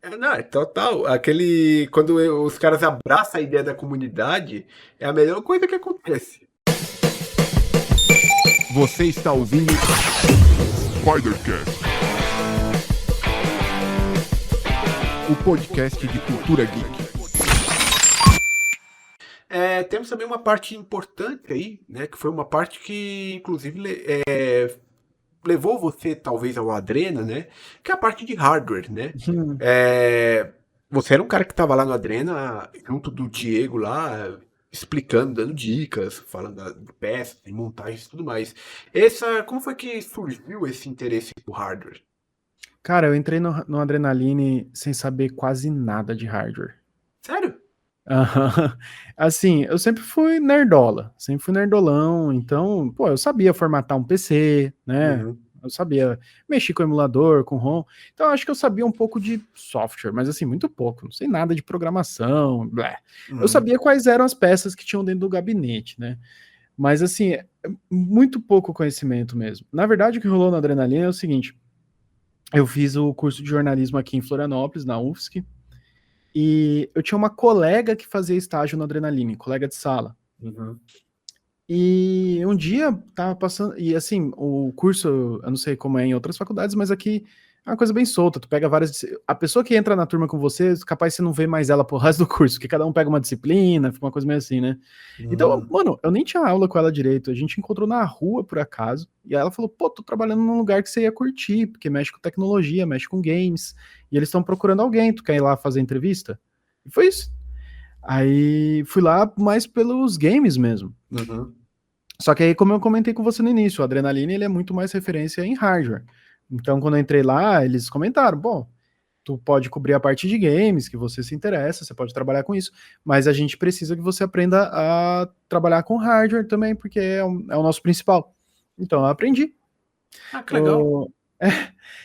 É, não, é total. Aquele. Quando os caras abraçam a ideia da comunidade, é a melhor coisa que acontece. Você está ouvindo Spidercast, o podcast de cultura geek. Temos também uma parte importante aí, né? Que foi uma parte que, inclusive, levou você talvez ao Adrena, né? Que é a parte de hardware, né? Hum. É, você era um cara que estava lá no Adrena, junto do Diego lá, explicando, dando dicas, falando de peças, de montagens e tudo mais. Como foi que surgiu esse interesse por hardware? Cara, eu entrei no Adrenaline sem saber quase nada de hardware. Sério? Aham. Assim, eu sempre fui nerdola, sempre fui nerdolão, então, pô, eu sabia formatar um PC, né? Uhum. Eu sabia mexer com emulador, com ROM. Então, eu acho que eu sabia um pouco de software, mas assim, muito pouco. Não sei nada de programação, blé. Eu Uhum. sabia quais eram as peças que tinham dentro do gabinete, né? Mas assim, muito pouco conhecimento mesmo. Na verdade, o que rolou na Adrenalina é o seguinte: eu fiz o curso de jornalismo aqui em Florianópolis, na UFSC. E eu tinha uma colega que fazia estágio no Adrenaline, colega de sala. Uhum. E um dia tava passando, e assim, o curso, eu não sei como é em outras faculdades, mas aqui é uma coisa bem solta. Tu pega várias. A pessoa que entra na turma com você, capaz você não vê mais ela pro resto do curso, porque cada um pega uma disciplina, fica uma coisa meio assim, né? Então, Uhum. mano, eu nem tinha aula com ela direito. A gente encontrou na rua, por acaso, e ela falou: pô, tô trabalhando num lugar que você ia curtir, porque mexe com tecnologia, mexe com games, e eles estão procurando alguém, tu quer ir lá fazer entrevista? E foi isso. Aí fui lá mais pelos games mesmo. Uhum. Só que aí, como eu comentei com você no início, o Adrenaline ele é muito mais referência em hardware. Então, quando eu entrei lá, eles comentaram: bom, tu pode cobrir a parte de games, que você se interessa, você pode trabalhar com isso, mas a gente precisa que você aprenda a trabalhar com hardware também, porque é o nosso principal. Então, eu aprendi. Ah, que legal. O- é,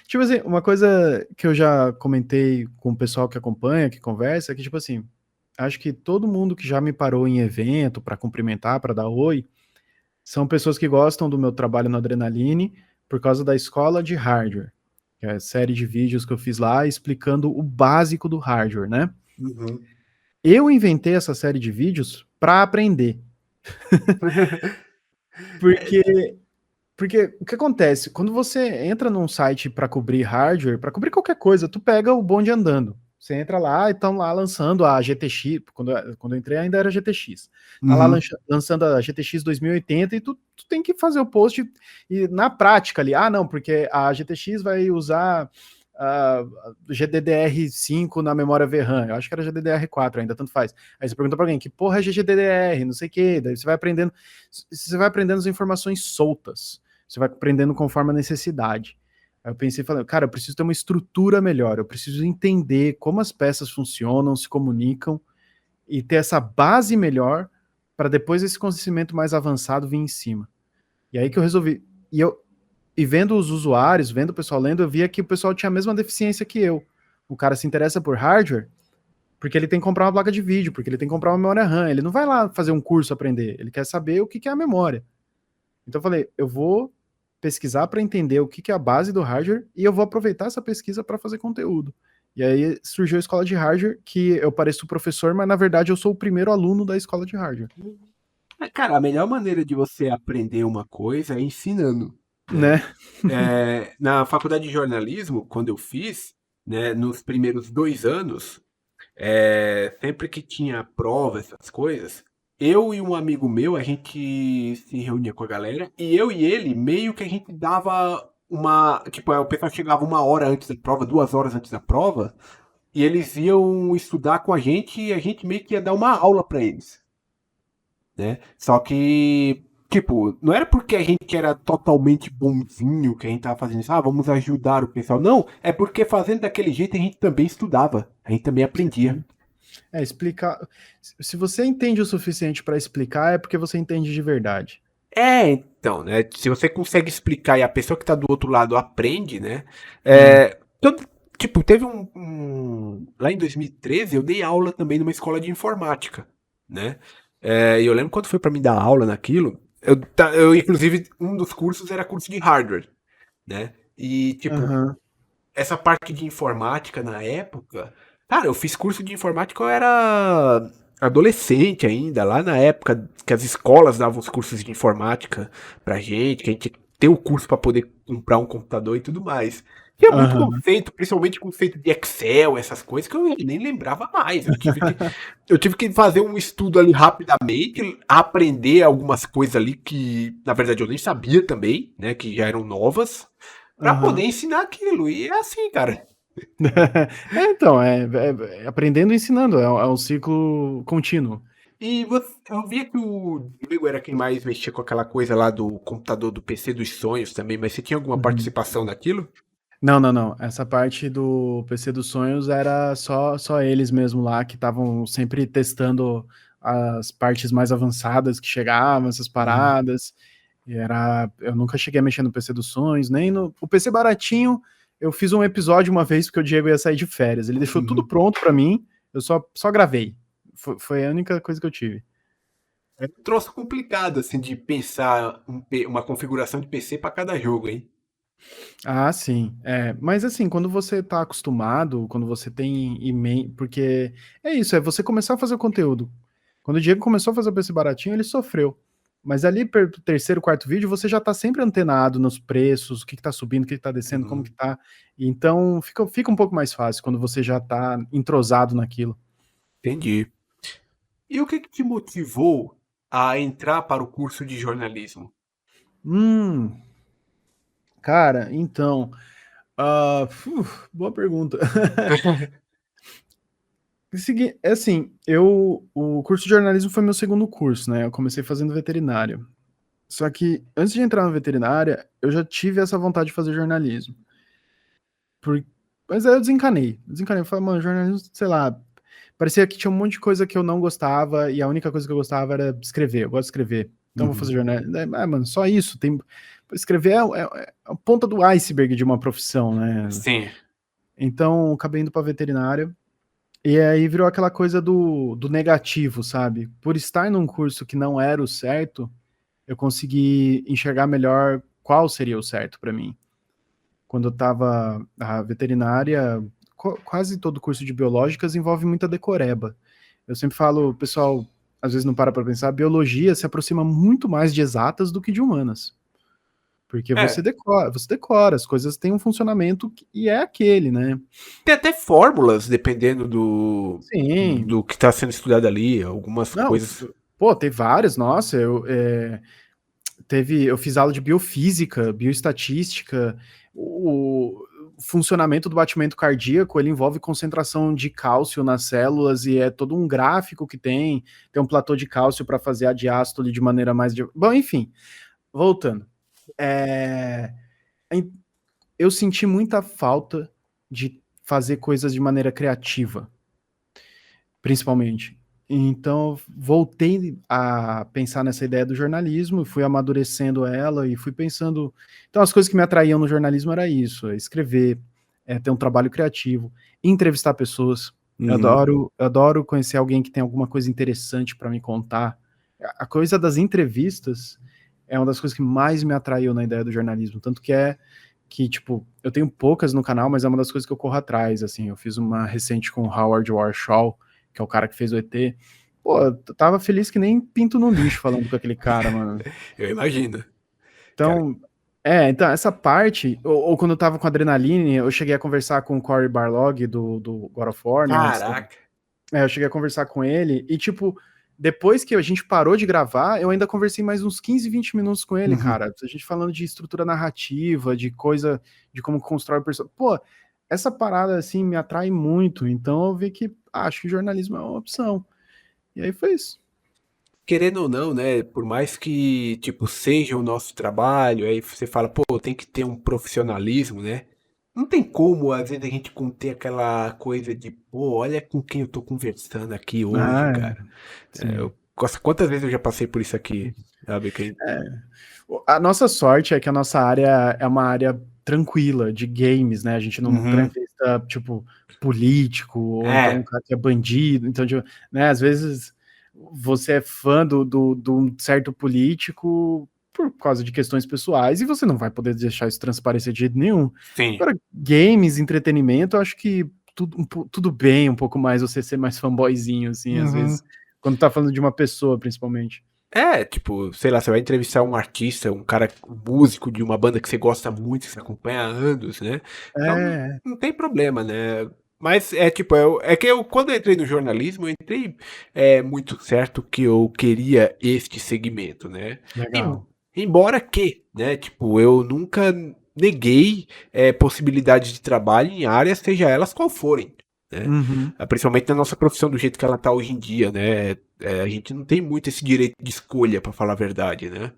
tipo assim, uma coisa que eu já comentei com o pessoal que acompanha, que conversa, é que, tipo assim, acho que todo mundo que já me parou em evento para cumprimentar, para dar oi, são pessoas que gostam do meu trabalho no Adrenaline por causa da escola de hardware, que é a série de vídeos que eu fiz lá explicando o básico do hardware, né? Uhum. Eu inventei essa série de vídeos para aprender, É, porque o que acontece? Quando você entra num site para cobrir hardware, para cobrir qualquer coisa, tu pega o bonde andando. Você entra lá e estão lá lançando a GTX. Quando eu entrei ainda era GTX. Tá lá uhum. lançando a GTX 2080 e tu tem que fazer o post e na prática ali. Ah, não, porque a GTX vai usar a GDDR5 na memória VRAM. Eu acho que era GDDR4 ainda, tanto faz. Aí você pergunta para alguém que porra é GDDR, não sei o quê. Daí você vai aprendendo as informações soltas. Você vai aprendendo conforme a necessidade. Aí eu pensei, falando, cara, eu preciso ter uma estrutura melhor, eu preciso entender como as peças funcionam, se comunicam e ter essa base melhor para depois esse conhecimento mais avançado vir em cima. E aí que eu resolvi. E vendo os usuários, vendo o pessoal lendo, eu via que o pessoal tinha a mesma deficiência que eu. O cara se interessa por hardware porque ele tem que comprar uma placa de vídeo, porque ele tem que comprar uma memória RAM. Ele não vai lá fazer um curso aprender, ele quer saber o que é a memória. Então eu falei, eu vou pesquisar para entender o que é a base do hardware e eu vou aproveitar essa pesquisa para fazer conteúdo. E aí surgiu a escola de hardware, que eu pareço professor, mas na verdade eu sou o primeiro aluno da escola de hardware, Cara, a melhor maneira de você aprender uma coisa é ensinando, né? né? Na faculdade de jornalismo, quando eu fiz, né, nos primeiros 2 anos, sempre que tinha prova, essas coisas, eu e um amigo meu, a gente se reunia com a galera, e eu e ele, meio que a gente dava uma. Tipo, o pessoal chegava 1 hora antes da prova, 2 horas antes da prova, e eles iam estudar com a gente e a gente meio que ia dar uma aula pra eles, né? Só que, tipo, não era porque a gente era totalmente bonzinho que a gente tava fazendo isso, vamos ajudar o pessoal. Não, é porque fazendo daquele jeito a gente também estudava, a gente também aprendia. Sim. Explicar. Se você entende o suficiente para explicar, é porque você entende de verdade. Então, né? Se você consegue explicar e a pessoa que tá do outro lado aprende, né? Hum. Tipo, teve lá em 2013 eu dei aula também numa escola de informática, né? E eu lembro quando foi pra mim dar aula naquilo, inclusive, um dos cursos era curso de hardware, né? E, tipo, Aham. essa parte de informática na época, cara, eu fiz curso de informática, eu era adolescente ainda, lá na época que as escolas davam os cursos de informática pra gente, que a gente tinha que ter o curso pra poder comprar um computador e tudo mais. Tinha muito Aham. conceito, principalmente conceito de Excel, essas coisas que eu nem lembrava mais. Eu tive que fazer um estudo ali rapidamente, aprender algumas coisas ali que, na verdade, eu nem sabia também, né, que já eram novas, pra poder Aham. ensinar aquilo. E é assim, cara. Então, é aprendendo e ensinando, é um ciclo contínuo. Eu via que o Diego era quem mais mexia com aquela coisa lá do computador do PC dos sonhos também, mas você tinha alguma Uhum. participação naquilo? Não, não, não. Essa parte do PC dos sonhos era só eles mesmo lá que estavam sempre testando as partes mais avançadas que chegavam, essas Uhum. paradas. Eu nunca cheguei a mexer no PC dos sonhos, nem no o PC baratinho. Eu fiz um episódio uma vez porque o Diego ia sair de férias. Ele deixou tudo Uhum. pronto pra mim, eu só gravei. Foi a única coisa que eu tive. É um troço complicado, assim, de pensar uma configuração de PC pra cada jogo, hein? Ah, sim. Mas assim, quando você tá acostumado, quando você tem em mente, porque é isso, é você começar a fazer o conteúdo. Quando o Diego começou a fazer o PC baratinho, ele sofreu. Mas ali pelo terceiro, quarto vídeo, você já tá sempre antenado nos preços, o que que tá subindo, o que que tá descendo, como que Uhum. tá. Então fica um pouco mais fácil quando você já tá entrosado naquilo. Entendi. E o que que te motivou a entrar para o curso de jornalismo? Hum, cara, então, boa pergunta. É assim, o curso de jornalismo foi meu segundo curso, né? Eu comecei fazendo veterinária. Só que antes de entrar na veterinária, eu já tive essa vontade de fazer jornalismo. Por... Mas aí eu desencanei. Desencanei. Eu falei, mano, jornalismo, sei lá. Parecia que tinha um monte de coisa que eu não gostava e a única coisa que eu gostava era escrever. Eu gosto de escrever. Então eu vou fazer Uhum. jornalismo. Mano, só isso. Escrever é a ponta do iceberg de uma profissão, né? Sim. Então eu acabei indo pra veterinária. E aí virou aquela coisa do negativo, sabe? Por estar num curso que não era o certo, eu consegui enxergar melhor qual seria o certo para mim. Quando eu estava na veterinária, quase todo curso de biológicas envolve muita decoreba. Eu sempre falo, pessoal, às vezes não para pensar, biologia se aproxima muito mais de exatas do que de humanas. Porque É, você decora, as coisas têm um funcionamento e é aquele, né? tem até fórmulas, dependendo do, Sim, do que está sendo estudado ali, algumas não, coisas. pô, tem várias, nossa, eu fiz aula de biofísica, bioestatística, o funcionamento do batimento cardíaco, ele envolve concentração de cálcio nas células e é todo um gráfico que tem um platô de cálcio para fazer a diástole de maneira mais... Bom, enfim, voltando. É, eu senti muita falta de fazer coisas de maneira criativa, principalmente. Então, voltei a pensar nessa ideia do jornalismo, fui amadurecendo ela e fui pensando. Então, as coisas que me atraíam no jornalismo era isso: é escrever, ter um trabalho criativo, entrevistar pessoas. Uhum. Eu adoro conhecer alguém que tem alguma coisa interessante para me contar. A coisa das entrevistas é uma das coisas que mais me atraiu na ideia do jornalismo. Tanto que tipo, eu tenho poucas no canal, mas é uma das coisas que eu corro atrás. Assim, eu fiz uma recente com o Howard Warshaw, que é o cara que fez o ET. Pô, eu tava feliz que nem pinto no lixo falando com aquele cara, mano. Eu imagino. Cara, Então, então essa parte, ou quando eu tava com Adrenaline, eu cheguei a conversar com o Cory Barlog do God of War, né, caraca. eu cheguei a conversar com ele, e tipo, depois que a gente parou de gravar, eu ainda conversei mais uns 15, 20 minutos com ele, Uhum. cara. A gente falando de estrutura narrativa, de coisa, de como constrói o personagem. Pô, essa parada, assim, me atrai muito, então eu vi que acho que jornalismo é uma opção. E aí foi isso. Querendo ou não, né? Por mais que, tipo, seja o nosso trabalho, aí você fala, pô, tem que ter um profissionalismo, né? Não tem como, às vezes, a gente conter aquela coisa de, pô, olha com quem eu tô conversando aqui hoje, Ah, cara. sim. Nossa, quantas vezes eu já passei por isso aqui, sabe? A nossa sorte é que a nossa área é uma área tranquila de games, né? A gente não Uhum. entrevista, tipo, político, ou então um É, cara que é bandido. Então, tipo, né, às vezes você é fã do um certo político por causa de questões pessoais e você não vai poder deixar isso transparecer de jeito nenhum. sim. Agora, games, entretenimento, eu acho que tudo bem um pouco mais você ser mais fanboyzinho, assim, às Uhum. vezes, quando tá falando de uma pessoa, principalmente. É, tipo, sei lá, você vai entrevistar um artista, um cara, um músico de uma banda que você gosta muito, que você acompanha há anos, né? Então É. não tem problema, né? Mas é tipo, que eu, quando eu entrei no jornalismo, eu entrei muito certo que eu queria este segmento, né? Em- Legal. Embora que, né, tipo, eu nunca neguei possibilidades de trabalho em áreas, seja elas qual forem, né? Uhum. Principalmente na nossa profissão do jeito que ela tá hoje em dia, né? A gente não tem muito esse direito de escolha, pra falar a verdade, né?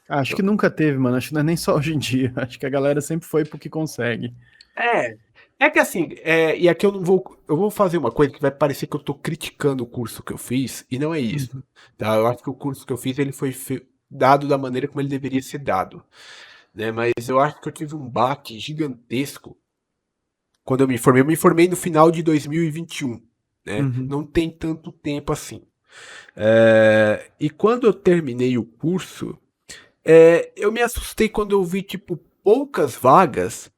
Acho que nunca teve, mano. Acho que não é nem só hoje em dia. Acho que a galera sempre foi pro que consegue. É, é que assim, e aqui eu vou fazer uma coisa que vai parecer que eu tô criticando o curso que eu fiz, e não é isso, Uhum. tá? Eu acho que o curso que eu fiz, ele foi dado da maneira como ele deveria ser dado, né? Mas eu acho que eu tive um baque gigantesco quando eu me formei. Eu me formei no final de 2021, né? Uhum. Não tem tanto tempo assim. E quando eu terminei o curso, eu me assustei quando eu vi, tipo, poucas vagas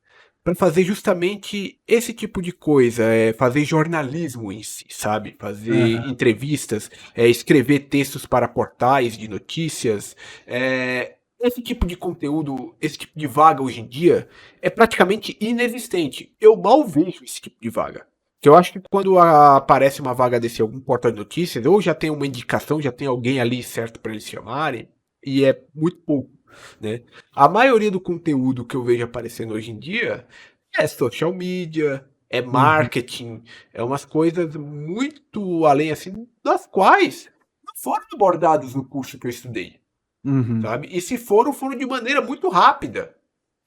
para fazer justamente esse tipo de coisa, fazer jornalismo em si, sabe? Fazer Aham. entrevistas, escrever textos para portais de notícias. Esse tipo de conteúdo, esse tipo de vaga hoje em dia é praticamente inexistente. Eu mal vejo esse tipo de vaga. Que eu acho que quando aparece uma vaga desse em algum portal de notícias, ou já tem uma indicação, já tem alguém ali certo para eles chamarem, e é muito pouco, né? A maioria do conteúdo que eu vejo aparecendo hoje em dia é social media, é Uhum. marketing, é umas coisas muito além assim, das quais não foram abordadas no curso que eu estudei, Uhum. sabe? E se foram, foram de maneira muito rápida,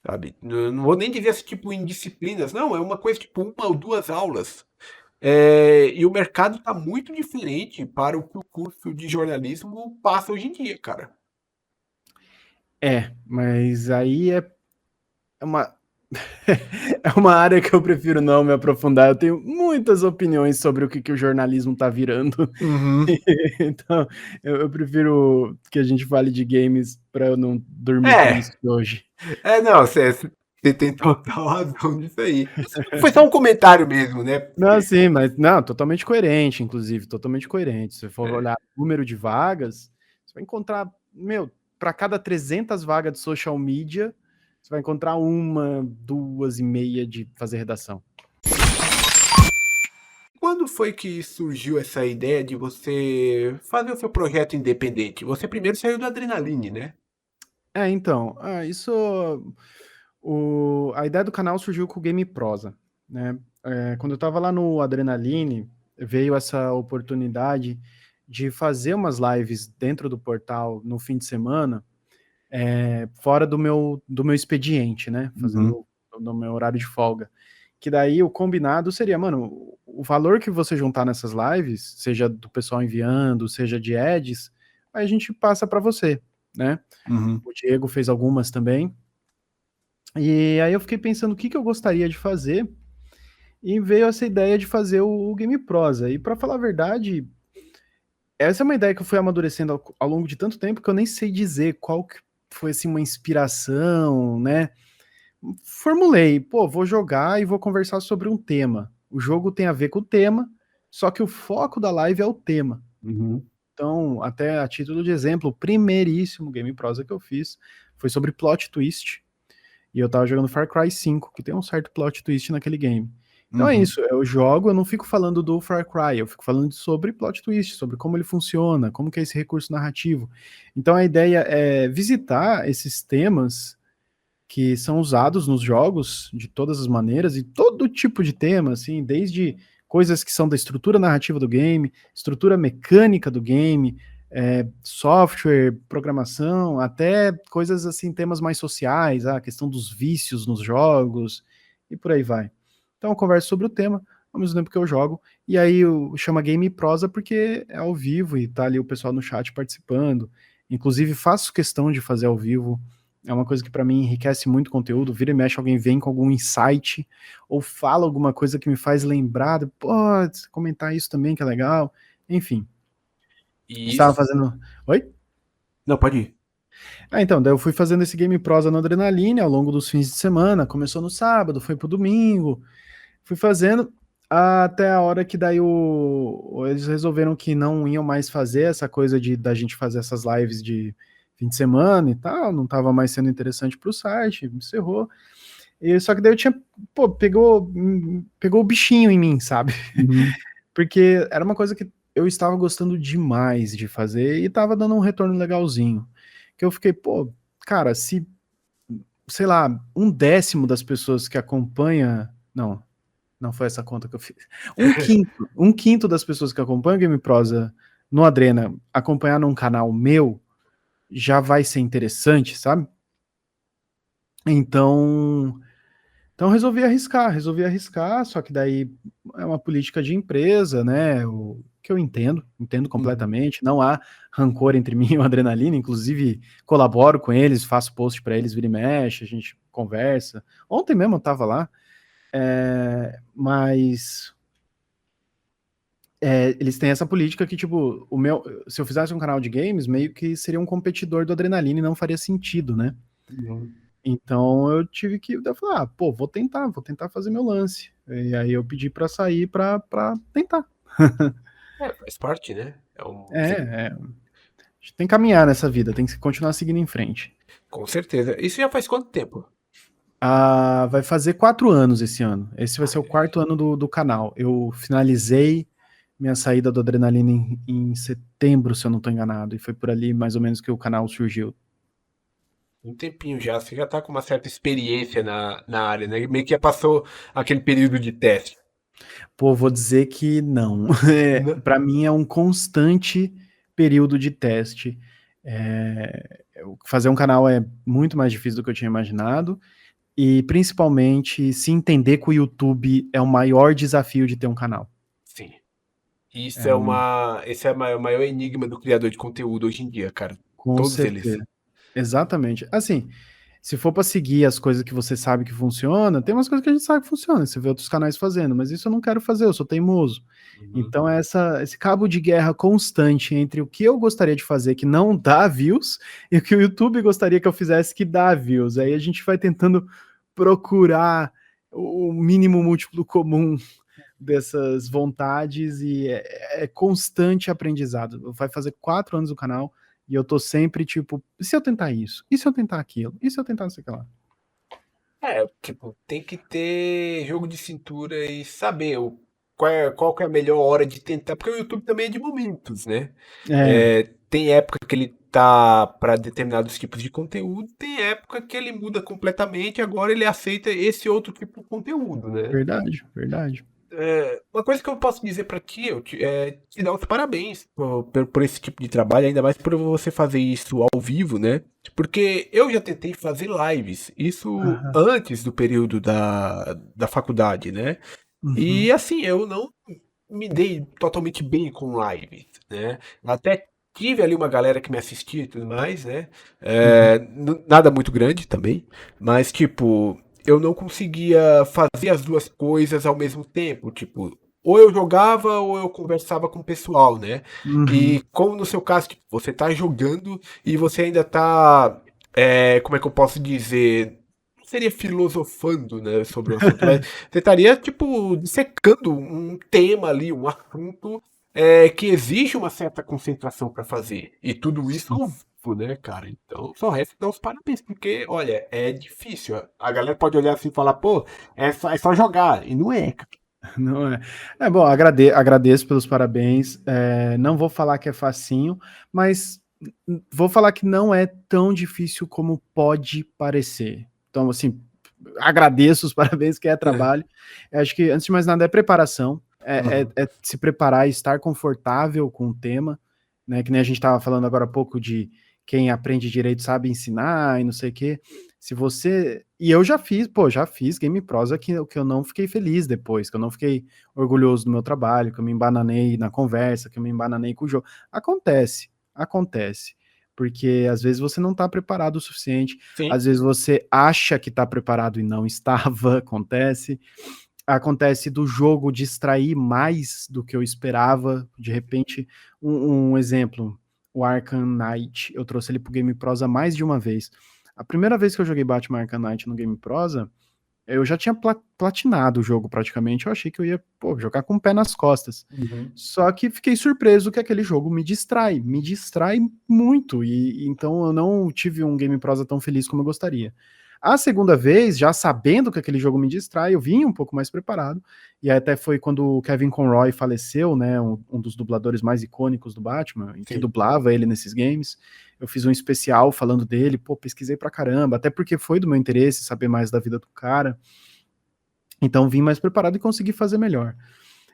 sabe? Não vou nem dizer assim, tipo em disciplinas, não, é uma coisa tipo uma ou duas aulas. E o mercado está muito diferente para o que o curso de jornalismo passa hoje em dia, cara. Mas aí é uma. É uma área que eu prefiro não me aprofundar. Eu tenho muitas opiniões sobre o que o jornalismo tá virando. Uhum. Então, eu prefiro que a gente fale de games para eu não dormir É, triste hoje. não, você tem total razão nisso aí. Foi só um comentário mesmo, né? Não, sim, mas não, totalmente coerente, inclusive, totalmente coerente. Se você for É, olhar o número de vagas, você vai encontrar, meu, para cada 300 vagas de social media, você vai encontrar uma, duas e meia de fazer redação. Quando foi que surgiu essa ideia de você fazer o seu projeto independente? Você primeiro saiu do Adrenaline, né? Então, a ideia do canal surgiu com o Game Prosa, né? Quando eu tava lá no Adrenaline, veio essa oportunidade de fazer umas lives dentro do portal no fim de semana, fora do meu expediente, né? Uhum. Fazendo no meu horário de folga. Que daí o combinado seria, mano, o valor que você juntar nessas lives, seja do pessoal enviando, seja de ads, aí a gente passa para você, né? Uhum. O Diego fez algumas também. E aí eu fiquei pensando o que eu gostaria de fazer e veio essa ideia de fazer o Game Prosa. E para falar a verdade, essa é uma ideia que eu fui amadurecendo ao longo de tanto tempo que eu nem sei dizer qual que foi assim uma inspiração, né? Formulei, pô, vou jogar e vou conversar sobre um tema. O jogo tem a ver com o tema, só que o foco da live é o tema. Uhum. Então, até a título de exemplo, o primeiríssimo Game Prosa que eu fiz foi sobre plot twist. E eu tava jogando Far Cry 5, que tem um certo plot twist naquele game. Então é Uhum. isso, eu jogo, eu não fico falando do Far Cry, eu fico falando sobre plot twist, sobre como ele funciona, como que é esse recurso narrativo. Então a ideia é visitar esses temas que são usados nos jogos de todas as maneiras e todo tipo de tema, assim, desde coisas que são da estrutura narrativa do game, estrutura mecânica do game, software, programação, até coisas assim, temas mais sociais, a questão dos vícios nos jogos e por aí vai. Então eu converso sobre o tema, ao mesmo tempo que eu jogo. E aí chama Game Prosa porque é ao vivo e tá ali o pessoal no chat participando. Inclusive faço questão de fazer ao vivo. É uma coisa que para mim enriquece muito o conteúdo. Vira e mexe, alguém vem com algum insight ou fala alguma coisa que me faz lembrar. Pô, comentar isso também que é legal. Enfim. Estava fazendo... Oi? Não, pode ir. Então, daí eu fui fazendo esse Game Prosa no Adrenaline ao longo dos fins de semana. Começou no sábado, foi pro domingo. Fui fazendo até a hora que daí eles resolveram que não iam mais fazer essa coisa da gente fazer essas lives de fim de semana e tal. Não tava mais sendo interessante pro site, encerrou. Só que daí eu tinha, pegou o bichinho em mim, sabe? Uhum. Porque era uma coisa que eu estava gostando demais de fazer e tava dando um retorno legalzinho. Que eu fiquei, cara, se, sei lá, 1/10 das pessoas que acompanha... Não foi essa conta que eu fiz. Um quinto das pessoas que acompanham o Game Prosa no Adrena acompanhar num canal meu já vai ser interessante, sabe? Então resolvi arriscar, só que daí é uma política de empresa, né? O que eu entendo completamente. Não há rancor entre mim e o Adrenalina, inclusive colaboro com eles, faço post para eles, vira e mexe, a gente conversa. Ontem mesmo eu tava lá, mas eles têm essa política que, tipo, se eu fizesse um canal de games, meio que seria um competidor do Adrenalina e não faria sentido, né? Uhum. Então eu tive que falar, vou tentar fazer meu lance. E aí eu pedi pra sair pra tentar. Faz parte, né? A gente tem que caminhar nessa vida, tem que continuar seguindo em frente. Com certeza. Isso já faz quanto tempo? Vai fazer 4 anos esse ano. Esse vai ser o 4º ano do canal. Eu finalizei minha saída do Adrenalina em setembro, se eu não tô enganado. E foi por ali mais ou menos que o canal surgiu. Um tempinho já. Você já tá com uma certa experiência na área, né? Meio que já passou aquele período de teste. Vou dizer que não. Né? Para mim é um constante período de teste. Fazer um canal é muito mais difícil do que eu tinha imaginado. E principalmente se entender que o YouTube é o maior desafio de ter um canal. Sim. Isso É esse é o maior enigma do criador de conteúdo hoje em dia, cara. Com Todos eles. certeza. Exatamente. Assim, se for para seguir as coisas que você sabe que funciona, tem umas coisas que a gente sabe que funciona, você vê outros canais fazendo, mas isso eu não quero fazer, eu sou teimoso. Uhum. Então esse cabo de guerra constante entre o que eu gostaria de fazer que não dá views e o que o YouTube gostaria que eu fizesse que dá views. Aí a gente vai tentando procurar o mínimo múltiplo comum dessas vontades e é constante aprendizado. Vai fazer 4 anos o canal e eu tô sempre tipo, e se eu tentar isso? E se eu tentar aquilo? E se eu tentar não sei o que lá? Tipo, tem que ter jogo de cintura e saber qual que é a melhor hora de tentar, porque o YouTube também é de momentos, né? Tem época que ele tá para determinados tipos de conteúdo, tem época que ele muda completamente, agora ele aceita esse outro tipo de conteúdo, né? Verdade, verdade. Uma coisa que eu posso dizer pra ti é te dar os parabéns por esse tipo de trabalho, ainda mais por você fazer isso ao vivo, né? Porque eu já tentei fazer lives, isso Aham. antes do período da faculdade, né? Uhum. E assim, eu não me dei totalmente bem com lives, né? Até tive ali uma galera que me assistia e tudo mais, né? Uhum. Nada muito grande também, mas tipo, eu não conseguia fazer as duas coisas ao mesmo tempo, tipo, ou eu jogava ou eu conversava com o pessoal, né? Uhum. E como no seu caso, tipo, você tá jogando e você ainda tá, como é que eu posso dizer? Não seria filosofando, né, sobre o assunto, mas você estaria, tipo, dissecando um tema ali, um assunto que exige uma certa concentração para fazer. E tudo isso Sim. ao vivo, né, cara? Então, só resta dar os parabéns, porque, olha, é difícil. A galera pode olhar assim e falar, pô, é só jogar. E não é, cara. Não é. Bom, agradeço pelos parabéns. Não vou falar que é facinho, mas vou falar que não é tão difícil como pode parecer. Então, assim, agradeço os parabéns, que é trabalho. Eu acho que, antes de mais nada, é preparação. Uhum. É se preparar e estar confortável com o tema, né? Que nem a gente estava falando agora há pouco de quem aprende direito sabe ensinar e não sei o quê. Se você... E eu já fiz game prosa que eu não fiquei feliz depois, que eu não fiquei orgulhoso do meu trabalho, que eu me embananei na conversa, que eu me embananei com o jogo. Acontece. Porque às vezes você não está preparado o suficiente, Sim. às vezes você acha que está preparado e não estava, acontece do jogo distrair mais do que eu esperava, de repente, um exemplo, o Arkham Knight, eu trouxe ele pro Game Prosa mais de uma vez. A primeira vez que eu joguei Batman Arkham Knight no Game Prosa, eu já tinha platinado o jogo praticamente, eu achei que eu ia jogar com o pé nas costas. Só que fiquei surpreso que aquele jogo me distrai muito, e então eu não tive um Game Prosa tão feliz como eu gostaria. A segunda vez, já sabendo que aquele jogo me distrai, eu vim um pouco mais preparado, e até foi quando o Kevin Conroy faleceu, né, um dos dubladores mais icônicos do Batman, que dublava ele nesses games. Eu fiz um especial falando dele, pesquisei pra caramba, até porque foi do meu interesse saber mais da vida do cara. Então vim mais preparado e consegui fazer melhor.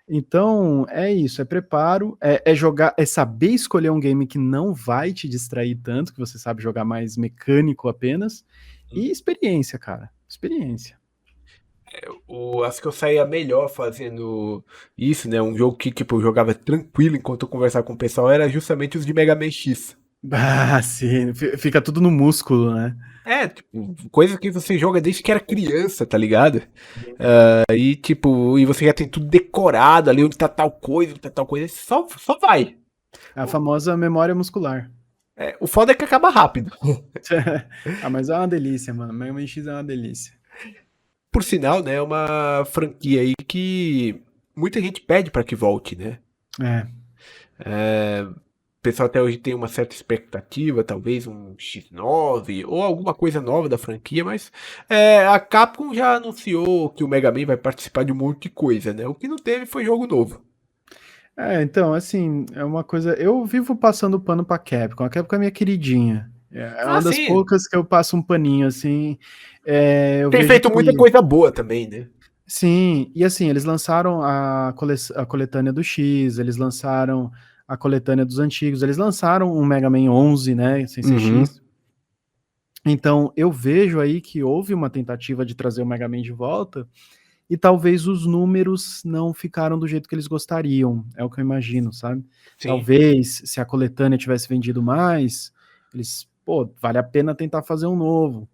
Então, é isso, é preparo, é jogar, é saber escolher um game que não vai te distrair tanto, que você sabe jogar mais mecânico apenas, e experiência, cara, experiência. Acho que eu saía melhor fazendo isso, né? Um jogo que tipo, eu jogava tranquilo enquanto eu conversava com o pessoal era justamente os de Mega Man X. Ah, sim, fica tudo no músculo, né? Tipo, coisa que você joga desde que era criança, tá ligado? E tipo, e você já tem tudo decorado ali, onde tá tal coisa, só vai. A famosa memória muscular. O foda é que acaba rápido. Mas é uma delícia, mano. Mega Man X é uma delícia. Por sinal, né, é uma franquia aí que muita gente pede pra que volte, né? O pessoal até hoje tem uma certa expectativa, talvez um X9 ou alguma coisa nova da franquia, mas a Capcom já anunciou que o Mega Man vai participar de um monte de coisa, né? O que não teve foi jogo novo. Então, assim, é uma coisa. Eu vivo passando pano pra Capcom. A Capcom é minha queridinha. É uma das poucas que eu passo um paninho, assim. Tem feito muita coisa boa também, né? Sim, e assim, eles lançaram a coletânea do X, eles lançaram a coletânea dos antigos, eles lançaram um Mega Man 11, né, sem ser X. Então, eu vejo aí que houve uma tentativa de trazer o Mega Man de volta, e talvez os números não ficaram do jeito que eles gostariam, é o que eu imagino, sabe? Sim. Talvez, se a coletânea tivesse vendido mais, eles, vale a pena tentar fazer um novo.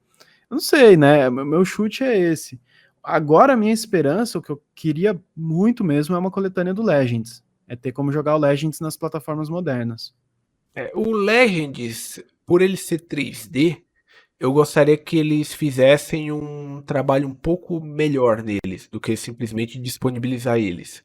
Eu não sei, né? Meu chute é esse. Agora, a minha esperança, o que eu queria muito mesmo, é uma coletânea do Legends. É ter como jogar o Legends nas plataformas modernas. O Legends, por ele ser 3D, eu gostaria que eles fizessem um trabalho um pouco melhor neles, do que simplesmente disponibilizar eles.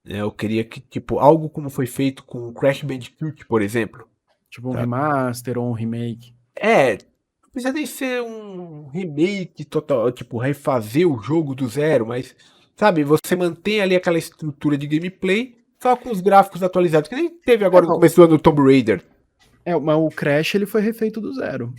Eu queria que, tipo, algo como foi feito com Crash Bandicoot, por exemplo. Tipo um remaster ou um remake. Não precisa nem ser um remake total, tipo, refazer o jogo do zero, mas, sabe, você mantém ali aquela estrutura de gameplay, só com os gráficos atualizados, que nem teve agora no começo do ano do Tomb Raider. Mas o Crash, ele foi refeito do zero.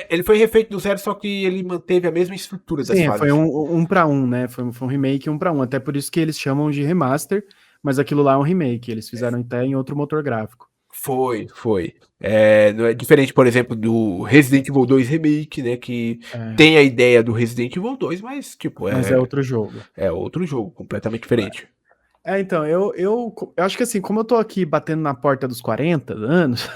Ele foi refeito do zero, só que ele manteve a mesma estrutura das fases. Foi um pra um, né? Foi um remake 1 pra 1. Até por isso que eles chamam de remaster, mas aquilo lá é um remake. Eles fizeram até em outro motor gráfico. Foi. Não é diferente, por exemplo, do Resident Evil 2 Remake, né? Que tem a ideia do Resident Evil 2, mas, tipo, Mas é outro jogo. É outro jogo, completamente diferente. Então, eu acho que assim, como eu tô aqui batendo na porta dos 40 anos,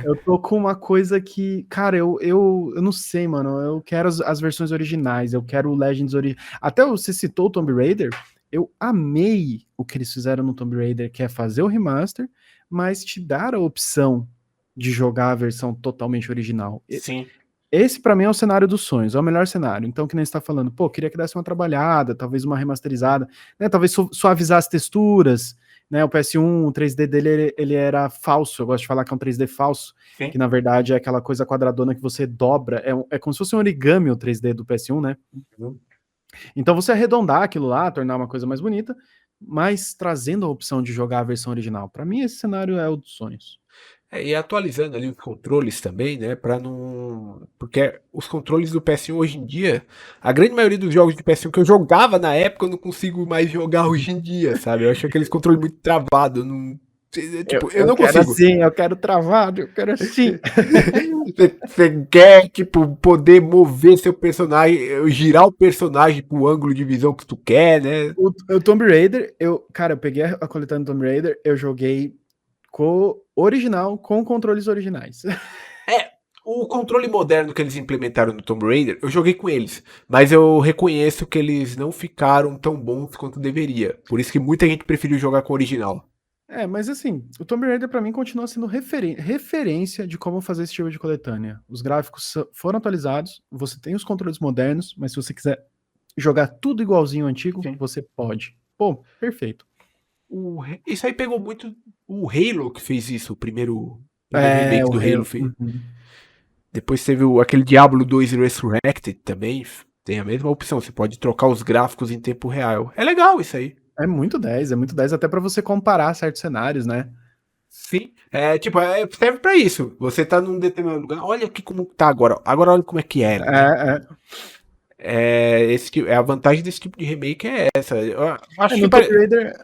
eu tô com uma coisa que, cara, eu não sei, mano, eu quero as versões originais, eu quero o Legends original. Até você citou o Tomb Raider, eu amei o que eles fizeram no Tomb Raider, que é fazer o remaster, mas te dar a opção de jogar a versão totalmente original. Sim. Esse, pra mim, é o cenário dos sonhos, é o melhor cenário. Então, que nem você tá falando, queria que desse uma trabalhada, talvez uma remasterizada, né? Talvez suavizar as texturas, né? O PS1, o 3D dele, ele era falso, eu gosto de falar que é um 3D falso, sim, que na verdade é aquela coisa quadradona que você dobra, é como se fosse um origami o 3D do PS1, né? Então, você arredondar aquilo lá, tornar uma coisa mais bonita, mas trazendo a opção de jogar a versão original. Pra mim, esse cenário é o dos sonhos. E atualizando ali os controles também, né, pra não... Porque os controles do PS1 hoje em dia, a grande maioria dos jogos de PS1 que eu jogava na época, eu não consigo mais jogar hoje em dia, sabe? Eu acho aqueles controles muito travados, não... Tipo, eu não consigo. Assim, eu quero travado, eu quero assim. Você quer, tipo, poder mover seu personagem, girar o personagem pro ângulo de visão que tu quer, né? O Tomb Raider, eu peguei a coletânea do Tomb Raider, eu joguei original com controles originais. O controle moderno que eles implementaram no Tomb Raider, eu joguei com eles, mas eu reconheço que eles não ficaram tão bons quanto deveria. Por isso que muita gente preferiu jogar com o original. Mas assim, o Tomb Raider pra mim continua sendo referência de como fazer esse tipo de coletânea. Os gráficos foram atualizados, você tem os controles modernos, mas se você quiser jogar tudo igualzinho ao antigo, você pode. Pô, perfeito. Isso aí pegou muito o Halo que fez isso, o primeiro remake do Halo fez. Uhum. Depois teve aquele Diablo 2 Resurrected também, tem a mesma opção, você pode trocar os gráficos em tempo real. É legal isso aí. É muito 10 até pra você comparar certos cenários, né? Sim, serve pra isso. Você tá num determinado lugar, olha aqui como tá agora olha como é que era. A vantagem desse tipo de remake é essa.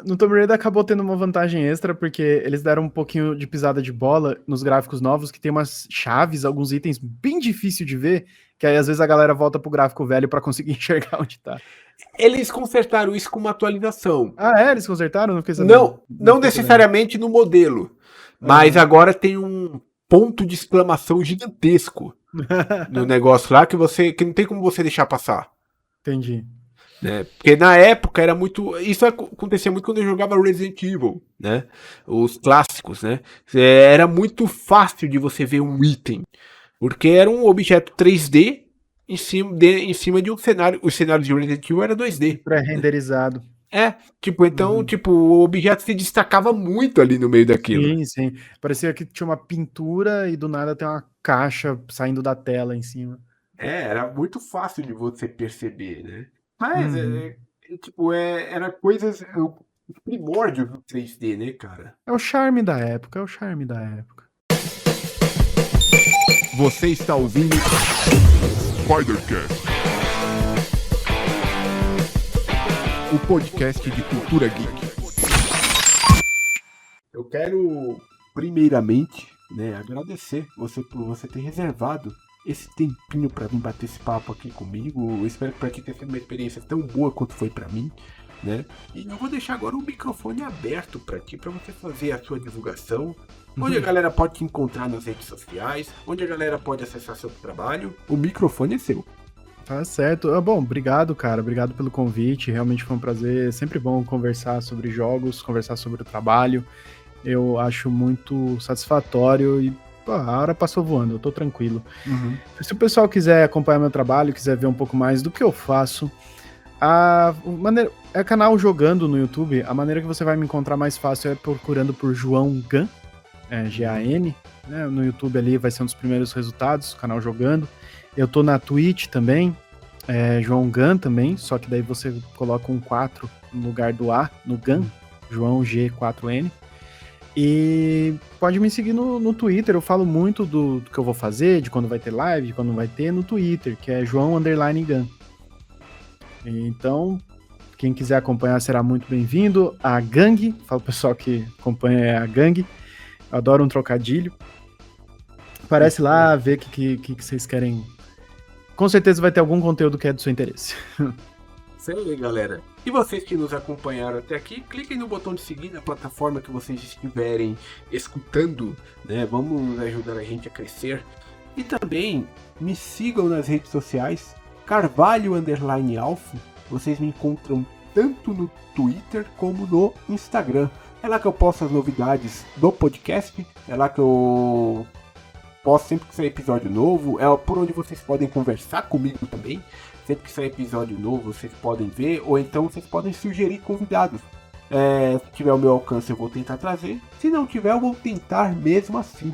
No Tomb Raider acabou tendo uma vantagem extra, porque eles deram um pouquinho de pisada de bola nos gráficos novos, que tem umas chaves, alguns itens bem difícil de ver, que aí às vezes a galera volta pro gráfico velho pra conseguir enxergar onde tá. Eles consertaram isso com uma atualização. Eles consertaram? Não fiquei sabendo. Não necessariamente no modelo, mas agora tem um ponto de exclamação gigantesco no negócio lá que não tem como você deixar passar. Entendi. Né? Porque na época era muito. Isso acontecia muito quando eu jogava Resident Evil, né? Os clássicos, né? Era muito fácil de você ver um item, porque era um objeto 3D em cima de um cenário. O cenário de Resident Evil era 2D. Pré-renderizado. O objeto se destacava muito ali no meio daquilo. Sim. Parecia que tinha uma pintura e do nada tem uma caixa saindo da tela em cima. Era muito fácil de você perceber, né? Mas, era coisas... Os primórdios do 3D, né, cara? É o charme da época, Você está ouvindo Spidercast, o podcast de cultura geek. Eu quero, primeiramente, né, agradecer você por você ter reservado esse tempinho pra vir bater esse papo aqui comigo. Eu espero que pra ti tenha sido uma experiência tão boa quanto foi pra mim, né? E eu vou deixar agora o microfone aberto pra ti, pra você fazer a sua divulgação. Onde a galera pode te encontrar nas redes sociais, onde a galera pode acessar seu trabalho. O microfone é seu. Tá certo. Bom, obrigado, cara. Obrigado pelo convite. Realmente foi um prazer. É sempre bom conversar sobre jogos, conversar sobre o trabalho. Eu acho muito satisfatório e a hora passou voando, eu tô tranquilo. Se o pessoal quiser acompanhar meu trabalho, quiser ver um pouco mais do que eu faço, é canal Jogando no YouTube. A maneira que você vai me encontrar mais fácil é procurando por João Gan, Gan, né? No YouTube ali vai ser um dos primeiros resultados, canal Jogando. Eu tô na Twitch também, João Gan também, só que daí você coloca um 4 no lugar do A, no Gan, João G4N. E pode me seguir no Twitter, eu falo muito do que eu vou fazer, de quando vai ter live, de quando não vai ter, no Twitter, que é João_Gan. Então, quem quiser acompanhar será muito bem-vindo. A Gangue, fala o pessoal que acompanha a Gangue, eu adoro um trocadilho. Aparece lá, vê o que vocês querem. Com certeza vai ter algum conteúdo que é do seu interesse. Isso aí, galera. E vocês que nos acompanharam até aqui, cliquem no botão de seguir na plataforma que vocês estiverem escutando, né? Vamos ajudar a gente a crescer. E também me sigam nas redes sociais, Carvalho_Alf. Vocês me encontram tanto no Twitter como no Instagram. É lá que eu posto as novidades do podcast, é lá que eu posto sempre que sair episódio novo, é por onde vocês podem conversar comigo também. Sempre que sair episódio novo, vocês podem ver, ou então vocês podem sugerir convidados. Se tiver ao meu alcance, eu vou tentar trazer. Se não tiver, eu vou tentar mesmo assim,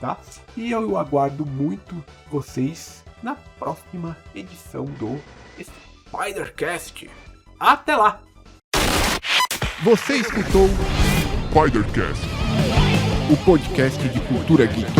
tá? E eu aguardo muito vocês na próxima edição do Spidercast. Até lá! Você escutou Spidercast, o podcast de cultura geek.